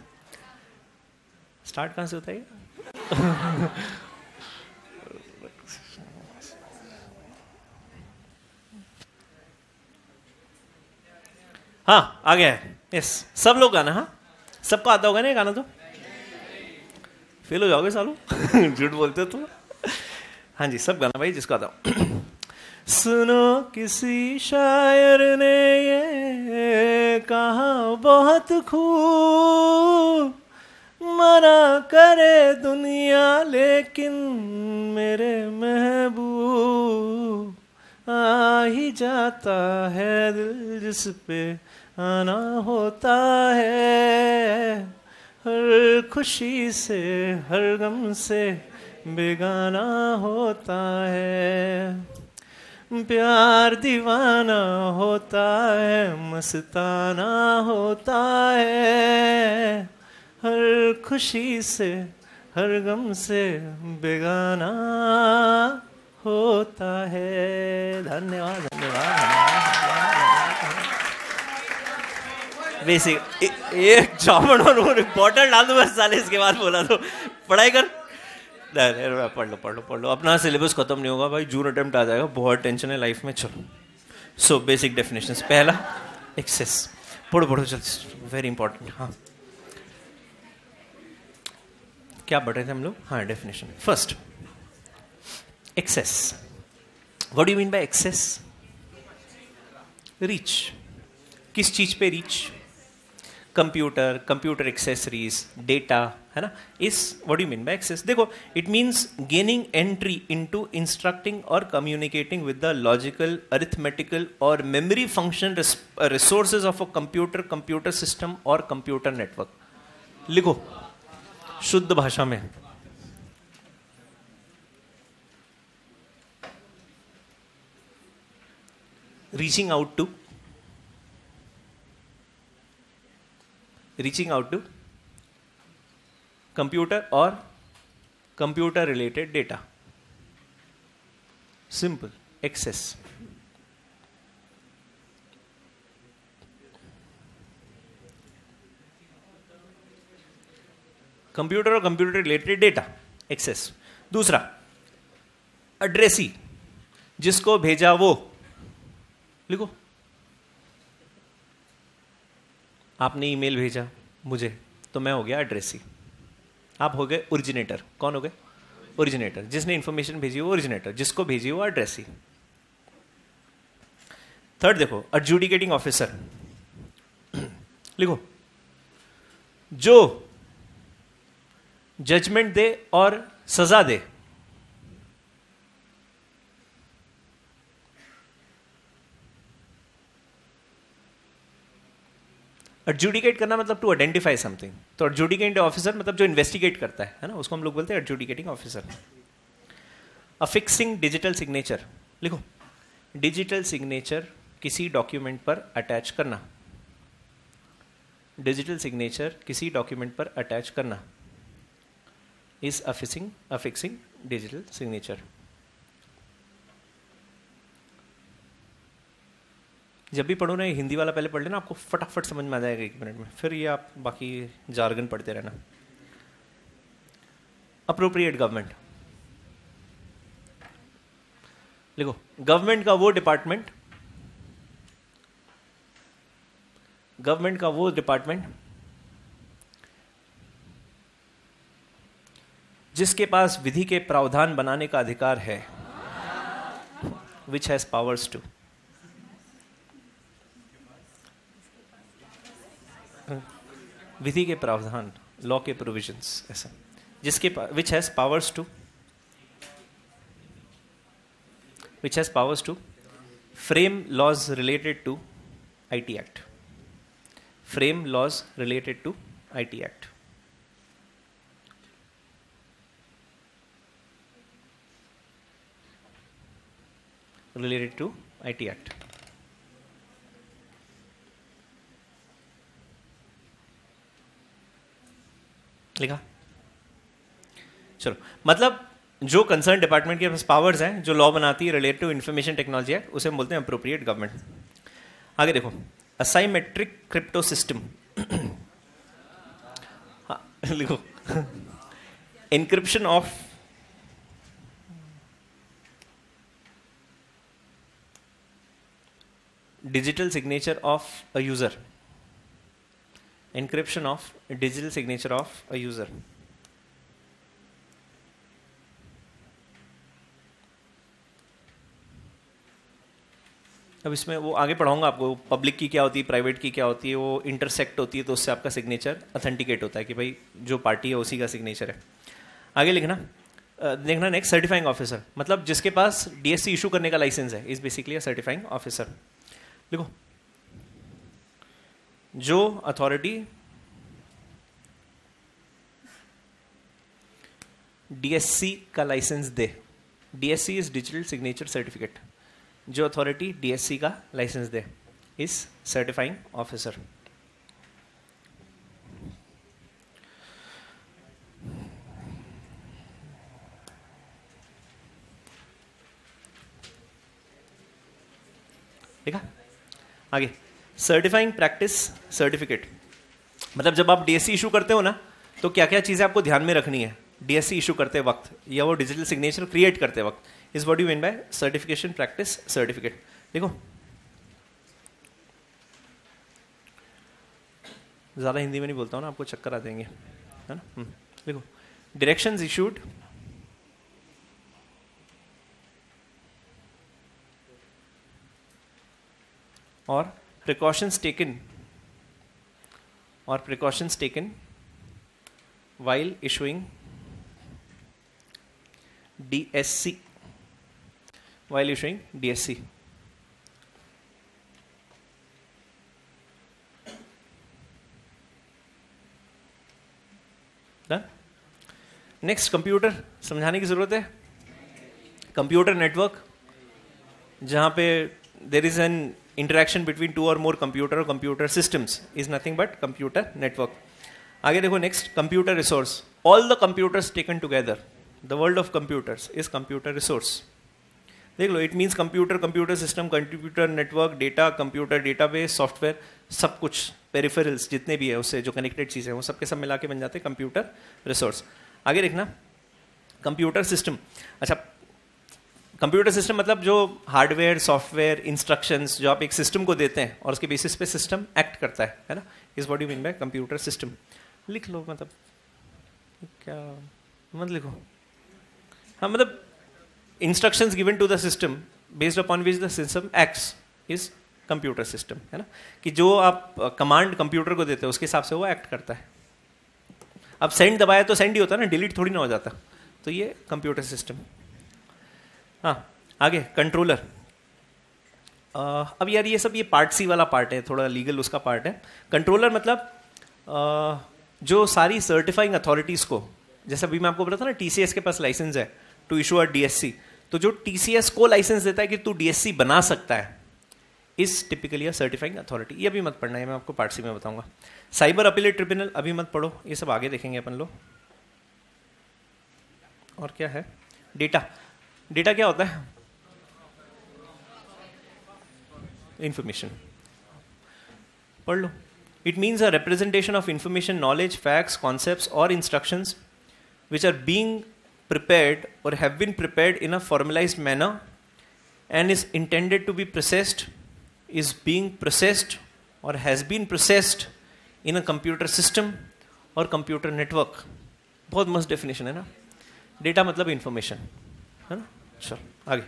स्टार्ट कहां से होता है? हाँ आ गया है, यस सब लोग गाना। हाँ सबको आता होगा ना ये गाना, तो फेल हो जाओगे सालों। झूठ बोलते हो तुम। हाँ जी सब गाना भाई जिसको आता हो। सुनो किसी शायर ने ये कहा बहुत खूब, मना करे दुनिया लेकिन मेरे महबूब, आ ही जाता है दिल जिस पे आना होता है, हर खुशी से हर गम से बेगाना होता है, प्यार दीवाना होता है मस्ताना होता है, हर खुशी से हर गम से बेगाना होता है। धन्यवाद धन्यवाद। बेसिक एक चौपड़ और बॉटल डाल दो बस साले, इसके बाद बोला तो पढ़ाई कर। पढ़ लो अपना सिलेबस खत्म नहीं होगा भाई, जून अटेम्प्ट आ जाएगा, बहुत टेंशन है लाइफ में। चलो सो बेसिक डेफिनेशंस, पहला एक्सेस, पढ़ो चल, वेरी इंपॉर्टेंट। हाँ क्या पढ़ रहे थे हम लोग? हाँ definition first, access. What do you mean by access? Reach, किस चीज पे reach? Computer, computer accessories, data, है ना? Is what do you mean by access? देखो it means gaining entry into instructing और communicating with the logical, arithmetical और memory function resources of a computer, computer system और कंप्यूटर नेटवर्क। लिखो शुद्ध भाषा में। रीचिंग आउट टू कंप्यूटर और computer related data. Simple, access. Computer और कंप्यूटर रिलेटेड डेटा, एक्सेस। दूसरा, एड्रेसी, जिसको भेजा वो। लिखो, आपने ईमेल भेजा मुझे तो मैं हो गया एड्रेसी, आप हो गए ओरिजिनेटर। कौन हो गए? ओरिजिनेटर। जिसने इंफॉर्मेशन भेजी वो ओरिजिनेटर, जिसको भेजी वो एड्रेसी। थर्ड देखो, एडजुडिकेटिंग ऑफिसर। लिखो, जो जजमेंट दे और सजा दे, एडजुडिकेट करना मतलब टू आइडेंटिफाई समथिंग, तो एडजुडिकेट ऑफिसर मतलब जो इन्वेस्टिगेट करता है ना, उसको हम लोग बोलते हैं एडजुडिकेटिंग ऑफिसर। अफिक्सिंग डिजिटल सिग्नेचर, लिखो डिजिटल सिग्नेचर किसी डॉक्यूमेंट पर अटैच करना, डिजिटल सिग्नेचर किसी डॉक्यूमेंट पर अटैच करना इज अफिक्सिंग डिजिटल सिग्नेचर। जब भी पढ़ो ना, ये हिंदी वाला पहले पढ़ लेना, आपको फटाफट समझ में आ जाएगा 1 मिनट में, फिर ये आप बाकी जार्गन पढ़ते रहना। अप्रोप्रिएट गवर्नमेंट, लिखो गवर्नमेंट का वो डिपार्टमेंट जिसके पास विधि के प्रावधान बनाने का अधिकार है, विच हैज पावर्स टू, विधि के प्रावधान, लॉ के प्रोविजंस, ऐसा जिसके which has powers to frame laws related to IT act, frame laws related to IT act. Related to IT act, लिखा। चलो, मतलब जो कंसर्न डिपार्टमेंट के पास पावर्स हैं, जो लॉ बनाती है related to information technology act, उसे हम बोलते हैं अप्रोप्रिएट गवर्नमेंट। आगे देखो, असाइमेट्रिक क्रिप्टो सिस्टम, लिखो encryption of digital signature of a user, encryption of digital signature of a user। अब इसमें वो आगे पढ़ाऊंगा आपको, पब्लिक की क्या होती है, प्राइवेट की क्या होती है, वो इंटरसेक्ट होती है तो उससे आपका सिग्नेचर अथेंटिकेट होता है कि भाई जो पार्टी है उसी का सिग्नेचर है। आगे लिखना, देखना नेक्स्ट, सर्टिफाइंग ऑफिसर मतलब जिसके पास डीएससी इशू करने का लाइसेंस है, is basically a certifying officer. लिखो जो अथॉरिटी डीएससी का लाइसेंस दे, DSC is digital signature certificate, जो अथॉरिटी डीएससी का लाइसेंस दे इज सर्टिफाइंग ऑफिसर। ठीक है, आगे सर्टिफाइंग प्रैक्टिस सर्टिफिकेट मतलब जब आप डीएससी इशू करते हो ना, तो क्या क्या चीजें आपको ध्यान में रखनी है डीएससी इशू करते वक्त या वो डिजिटल सिग्नेचर क्रिएट करते वक्त, is what you mean bye certification practice certificate. देखो ज्यादा हिंदी में नहीं बोलता हूं ना, आपको चक्कर आ जाएंगे, है ना। देखो डायरेक्शंस इशूड और precautions taken while issuing DSC, next computer समझाने की जरूरत है। कंप्यूटर नेटवर्क जहां पे there is an interaction between two or more computer or computer systems is nothing but computer network। आगे देखो next, computer resource, all the computers taken together, the world of computers is computer resource। देख लो, it means computer system, computer network, data, computer database, software, सब कुछ पेरिफेरल्स जितने भी है उससे जो कनेक्टेड चीजें वो सबके सब मिला के बन जाते हैं कंप्यूटर रिसोर्स। आगे देखना कंप्यूटर सिस्टम, अच्छा कंप्यूटर सिस्टम मतलब जो हार्डवेयर सॉफ्टवेयर इंस्ट्रक्शंस जो आप एक सिस्टम को देते हैं और उसके बेसिस पे सिस्टम एक्ट करता है ना, is what you mean by computer system. लिख लो, मतलब क्या मत लिखो, हाँ मतलब instructions given to the system based upon which the system acts is computer system, है ना, कि जो आप कमांड कंप्यूटर को देते हो उसके हिसाब से वो एक्ट करता है। अब सेंड दबाया तो सेंड ही होता है ना, डिलीट थोड़ी ना हो जाता, तो ये कंप्यूटर सिस्टम। हाँ आगे कंट्रोलर, अब यार ये पार्ट सी वाला पार्ट है, थोड़ा लीगल उसका पार्ट है. कंट्रोलर मतलब जो सारी सर्टिफाइंग अथॉरिटीज़ को, जैसे अभी मैं आपको बताता ना TCS के पास लाइसेंस है टू इशू अ DSC, तो जो TCS को लाइसेंस देता है कि तू DSC बना सकता है, इस टिपिकली अ सर्टिफाइंग अथॉरिटी. ये अभी मत पढ़ना है, मैं आपको पार्ट सी में बताऊंगा. साइबर अपीलेट ट्रिब्यूनल अभी मत पढ़ो, ये सब आगे देखेंगे अपन लोग. और क्या है? डेटा. डेटा क्या होता है? इंफॉर्मेशन. पढ़ लो. It means a representation of information, knowledge, facts, concepts, or instructions which are being prepared or have been prepared in a formalized manner and is intended to be processed, is being processed or has been processed in a computer system or computer network. बहुत मस्त डेफिनेशन है ना. डेटा मतलब इंफॉर्मेशन है ना. चलो आगे.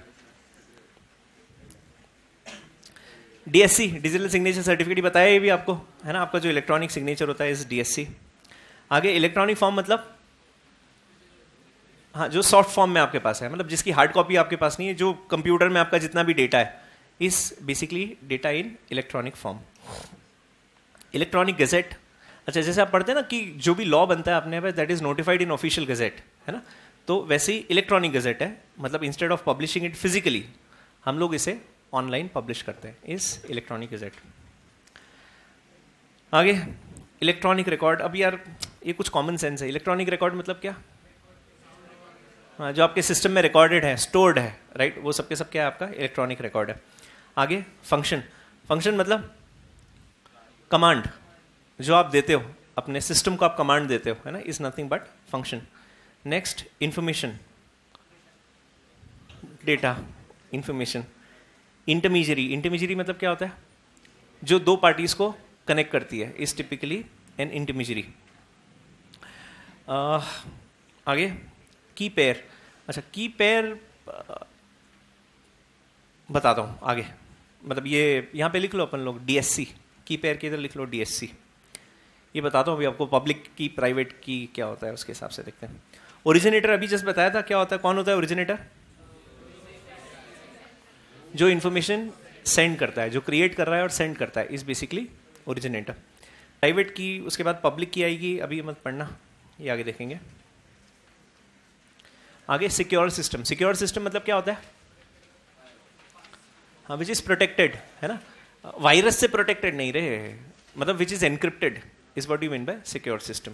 DSC डिजिटल सिग्नेचर सर्टिफिकेट बताया ये भी आपको है ना. आपका जो इलेक्ट्रॉनिक सिग्नेचर होता है इस DSC. आगे इलेक्ट्रॉनिक फॉर्म मतलब हाँ जो सॉफ्ट फॉर्म में आपके पास है, मतलब जिसकी हार्ड कॉपी आपके पास नहीं है, जो कंप्यूटर में आपका जितना भी डेटा है, is basically data in electronic form. Electronic gadget. अच्छा जैसे आप पढ़ते हैं ना कि जो भी लॉ बनता है अपने पास that is notified in official gazette है ना, तो वैसे ही इलेक्ट्रॉनिक गजेट है. मतलब instead of publishing it physically हम लोग इसे ऑनलाइन पब्लिश करते हैं, इस इलेक्ट्रॉनिक गजेट. आगे इलेक्ट्रॉनिक रिकॉर्ड. अब यार ये कुछ कॉमन सेंस है. इलेक्ट्रॉनिक रिकॉर्ड मतलब क्या? हाँ जो आपके सिस्टम में रिकॉर्डेड है, स्टोर्ड है, राइट, वो सबके सब क्या है आपका इलेक्ट्रॉनिक रिकॉर्ड है. आगे फंक्शन. फंक्शन मतलब कमांड जो आप देते हो अपने सिस्टम को, आप कमांड देते हो है ना, is nothing but function. Next information. Data, information. Intermediary. Intermediary मतलब क्या होता है? जो दो पार्टीज को कनेक्ट करती है, इज टिपिकली एन इंटरमीडियरी. आगे की पेयर. अच्छा की पेयर बताता हूँ आगे. मतलब ये यहाँ पे लिख लो अपन लोग DSC. की पेयर के इधर लिख लो DSC. ये बताता हूँ अभी आपको पब्लिक की प्राइवेट की क्या होता है उसके हिसाब से देखते हैं. ओरिजिनेटर अभी जस्ट बताया था क्या होता है. कौन होता है ओरिजिनेटर? जो इंफॉर्मेशन सेंड करता है, जो क्रिएट कर रहा है और सेंड करता है, इज बेसिकली ओरिजिनेटर. प्राइवेट की उसके बाद पब्लिक की आएगी, अभी मत पढ़ना, ये आगे देखेंगे. आगे सिक्योर सिस्टम. सिक्योर सिस्टम मतलब क्या होता है? हाँ विच इज प्रोटेक्टेड है ना. वायरस से प्रोटेक्टेड नहीं रहे, मतलब which is encrypted is what you mean bye secure system.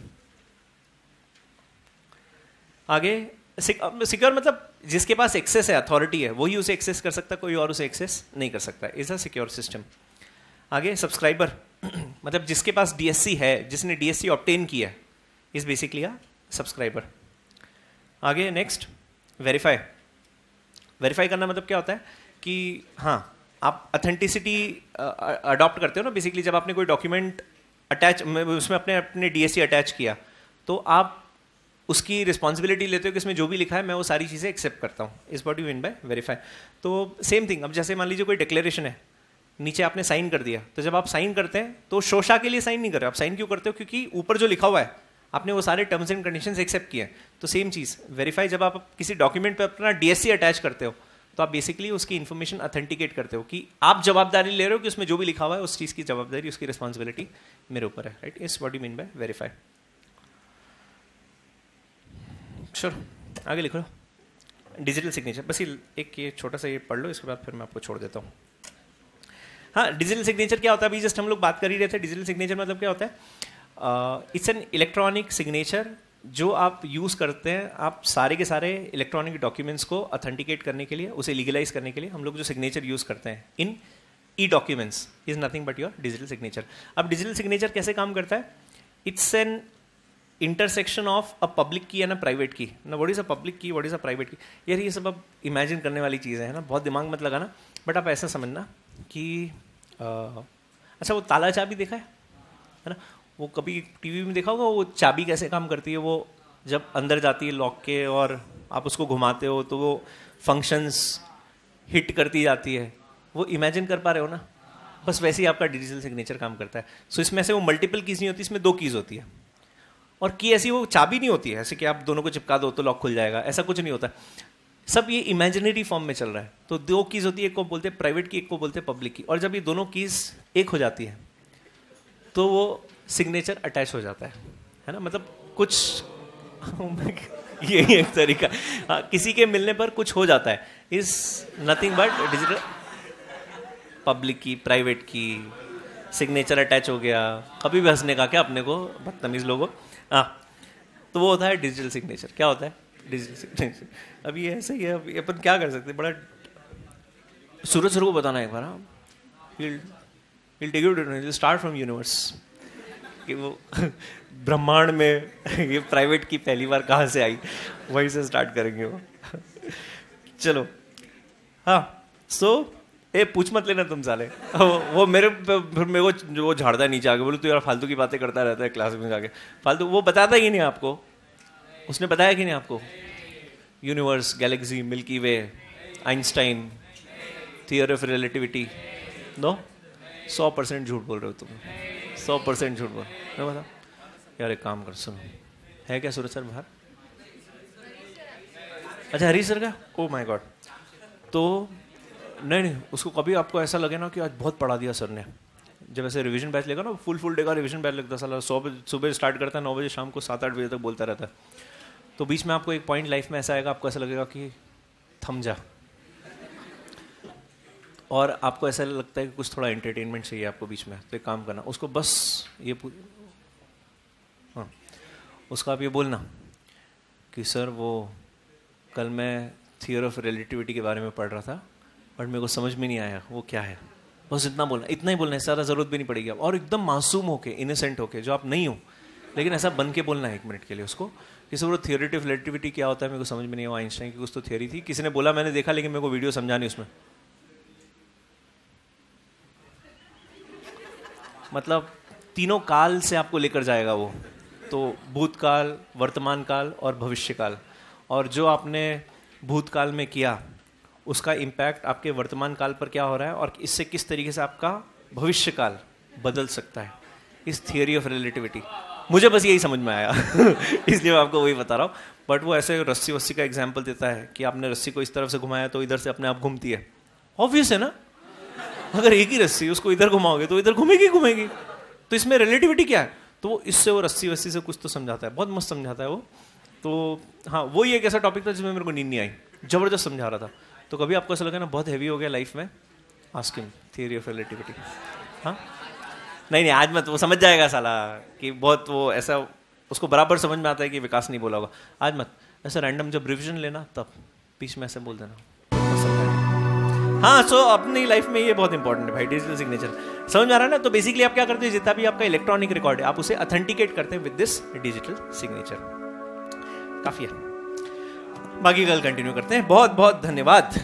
आगे सिक्योर मतलब जिसके पास एक्सेस है, अथॉरिटी है, वही उसे एक्सेस कर सकता है, कोई और उसे एक्सेस नहीं कर सकता. Is a secure system. आगे सब्सक्राइबर मतलब जिसके पास DSC है, जिसने DSC ऑब्टेन किया, इज बेसिकली अ सब्सक्राइबर. आगे नेक्स्ट वेरीफाई. वेरीफाई करना मतलब क्या होता है कि हाँ आप अथेंटिसिटी अडॉप्ट करते हो ना. बेसिकली जब आपने कोई डॉक्यूमेंट अटैच, उसमें अपने DSC अटैच किया, तो आप उसकी रिस्पॉन्सिबिलिटी लेते हो कि इसमें जो भी लिखा है मैं वो सारी चीज़ें एक्सेप्ट करता हूँ. Is what you mean bye verify. तो सेम थिंग. अब जैसे मान लीजिए कोई डिक्लेरेशन है, नीचे आपने साइन कर दिया, तो जब आप साइन करते हैं तो शोशा के लिए साइन नहीं कर रहे हो. आप साइन क्यों करते हो? क्योंकि ऊपर जो लिखा हुआ है आपने वो सारे टर्म्स एंड कंडीशंस एक्सेप्ट किए हैं. तो सेम चीज़ वेरीफाई. जब आप किसी डॉक्यूमेंट पे अपना DSC अटैच करते हो, तो आप बेसिकली उसकी इन्फॉर्मेशन अथेंटिकेट करते हो कि आप जवाबदारी ले रहे हो कि उसमें जो भी लिखा हुआ है उस चीज़ की जवाबदारी, उसकी रिस्पॉन्सिबिलिटी मेरे ऊपर है, right. Is what you mean bye verify. चलो आगे लिख लो. Digital signature. बस एक ये छोटा सा ये पढ़ लो, इसके बाद फिर मैं आपको छोड़ देता हूँ. हाँ डिजिटल सिग्नेचर क्या होता है? अभी जस्ट हम लोग बात कर ही रहे थे. डिजिटल सिग्नेचर मतलब क्या होता है? इट्स एन इलेक्ट्रॉनिक सिग्नेचर जो आप यूज़ करते हैं. आप सारे के सारे इलेक्ट्रॉनिक डॉक्यूमेंट्स को अथेंटिकेट करने के लिए, उसे लीगलाइज करने के लिए हम लोग जो सिग्नेचर यूज़ करते हैं in documents is nothing but your digital signature. अब डिजिटल सिग्नेचर कैसे काम करता है? It's an intersection of a public key and a private key. ना what is a public key, what is a private key. यार ये सब अब इमेजिन करने वाली चीज़ें हैं ना, बहुत दिमाग मत लगाना. बट आप ऐसा समझना कि अच्छा वो ताला चाबी देखा है ना, वो कभी टीवी में देखा होगा, वो चाबी कैसे काम करती है. वो जब अंदर जाती है लॉक के और आप उसको घुमाते हो तो वो फंक्शंस हिट करती जाती है. वो इमेजिन कर पा रहे हो ना? बस वैसे ही आपका डिजिटल सिग्नेचर काम करता है. सो इसमें से वो मल्टीपल कीज नहीं होती, इसमें 2 कीज होती है. और की ऐसी वो चाबी नहीं होती है ऐसे कि आप दोनों को चिपका दो तो लॉक खुल जाएगा, ऐसा कुछ नहीं होता. सब ये इमेजिनरी फॉर्म में चल रहा है। तो दो कीज होती है, एक को बोलते हैं प्राइवेट की, एक को बोलते हैं पब्लिक की। और जब ये दोनों कीज एक हो जाती है तो वो सिग्नेचर अटैच हो जाता है ना। मतलब कुछ यही एक तरीका, किसी के मिलने पर कुछ हो जाता है, is nothing but digital. Public की, प्राइवेट की, सिग्नेचर अटैच हो गया। कभी भी हंसने का क्या अपने को, बदतमीज लोगों। तो वो होता है डिजिटल सिग्नेचर। क्या होता है डिजिटल सिग्नेचर? अब ये ऐसे ही है, अब अपन क्या कर सकते हैं। बड़ा सूरज सर को बताना है एक बार। He'll take you to, he'll start from universe कि वो ब्रह्मांड में ये प्राइवेट की पहली बार कहाँ से आई, वहीं से स्टार्ट करेंगे वो। चलो हाँ, सो पूछ मत लेना तुम साले। वो मेरे को वो झाड़ता है नीचे आके, बोले तू यार फालतू की बातें करता रहता है क्लास में जाके, फालतू। वो बताता ही नहीं आपको, उसने बताया कि नहीं आपको? Universe, galaxy, Milky Way, Einstein, theory of relativity. No, 100% झूठ बोल रहे हो तुम, 100% झूठ बोल। मैं बता यार, एक काम कर, सुनो, है क्या सूरज सर बाहर? अच्छा, हरी सर का, ओ माय गॉड। तो नहीं, उसको कभी आपको ऐसा लगे ना कि आज बहुत पढ़ा दिया सर ने, जब ऐसे रिवीजन बैच लेगा ना, फुल डे का रिवीजन बैच लगता है साला, 100 बजे सुबह स्टार्ट करता है, 9 बजे शाम को 7-8 बजे तक बोलता रहता है। तो बीच में आपको एक पॉइंट लाइफ में ऐसा आएगा, आपको ऐसा लगेगा कि थम जा, और आपको ऐसा लगता है कि कुछ थोड़ा एंटरटेनमेंट चाहिए आपको बीच में। तो एक काम करना, उसको बस ये हाँ, उसका आप ये बोलना कि सर वो कल मैं थियरी ऑफ रिलेटिविटी के बारे में पढ़ रहा था, बट मेरे को समझ में नहीं आया वो क्या है। बस इतना बोलना, इतना ही बोलना है, ज़्यादा ज़रूरत भी नहीं पड़ेगी। और एकदम मासूम होके, इनोसेंट होके, जो आप नहीं हो, लेकिन ऐसा बन के बोलना है 1 मिनट के लिए उसको कि सर वो थियरी ऑफ रिलेटिविटी क्या होता है मेरे को समझ में नहीं आया। आइंस्टाइन की कुछ तो थियरी थी, किसी ने बोला, मैंने देखा, लेकिन मेरे को वीडियो समझा नहीं उसमें। मतलब तीनों काल से आपको लेकर जाएगा वो, तो भूतकाल, वर्तमान काल और भविष्य काल। और जो आपने भूतकाल में किया उसका इम्पैक्ट आपके वर्तमान काल पर क्या हो रहा है, और इससे किस तरीके से आपका भविष्य काल बदल सकता है, इस थियरी ऑफ रिलेटिविटी। मुझे बस यही समझ में आया इसलिए मैं आपको वही बता रहा हूँ। बट वो ऐसे रस्सी वस्सी का एग्जाम्पल देता है कि आपने रस्सी को इस तरफ से घुमाया तो इधर से अपने आप घूमती है। ऑब्वियस है ना, अगर एक ही रस्सी उसको इधर घुमाओगे तो इधर घूमेगी। तो इसमें रिलेटिविटी क्या है? तो इससे वो रस्सी वस्सी से कुछ तो समझाता है, बहुत मस्त समझाता है वो। तो हाँ, वो ही एक ऐसा टॉपिक था जिसमें मेरे को नींद नहीं आई, जबरदस्त समझा रहा था। तो कभी आपको ऐसा लगा ना बहुत हैवी हो गया लाइफ में, ask him theory of relativity. हाँ नहीं, आज मत, वो समझ जाएगा साला कि बहुत वो ऐसा, उसको बराबर समझ में आता है कि विकास नहीं बोला होगा। आज मत, ऐसा रैंडम जब रिविजन लेना तब बीच में ऐसे बोल देना। हाँ, सो अपनी लाइफ में ये बहुत इंपॉर्टेंट है भाई, डिजिटल सिग्नेचर। समझ में आ रहा है ना? तो बेसिकली आप क्या करते हैं, जितना भी आपका इलेक्ट्रॉनिक रिकॉर्ड है आप उसे ऑथेंटिकेट करते हैं विद दिस डिजिटल सिग्नेचर। काफी है, बाकी कल कंटिन्यू करते हैं। बहुत बहुत धन्यवाद।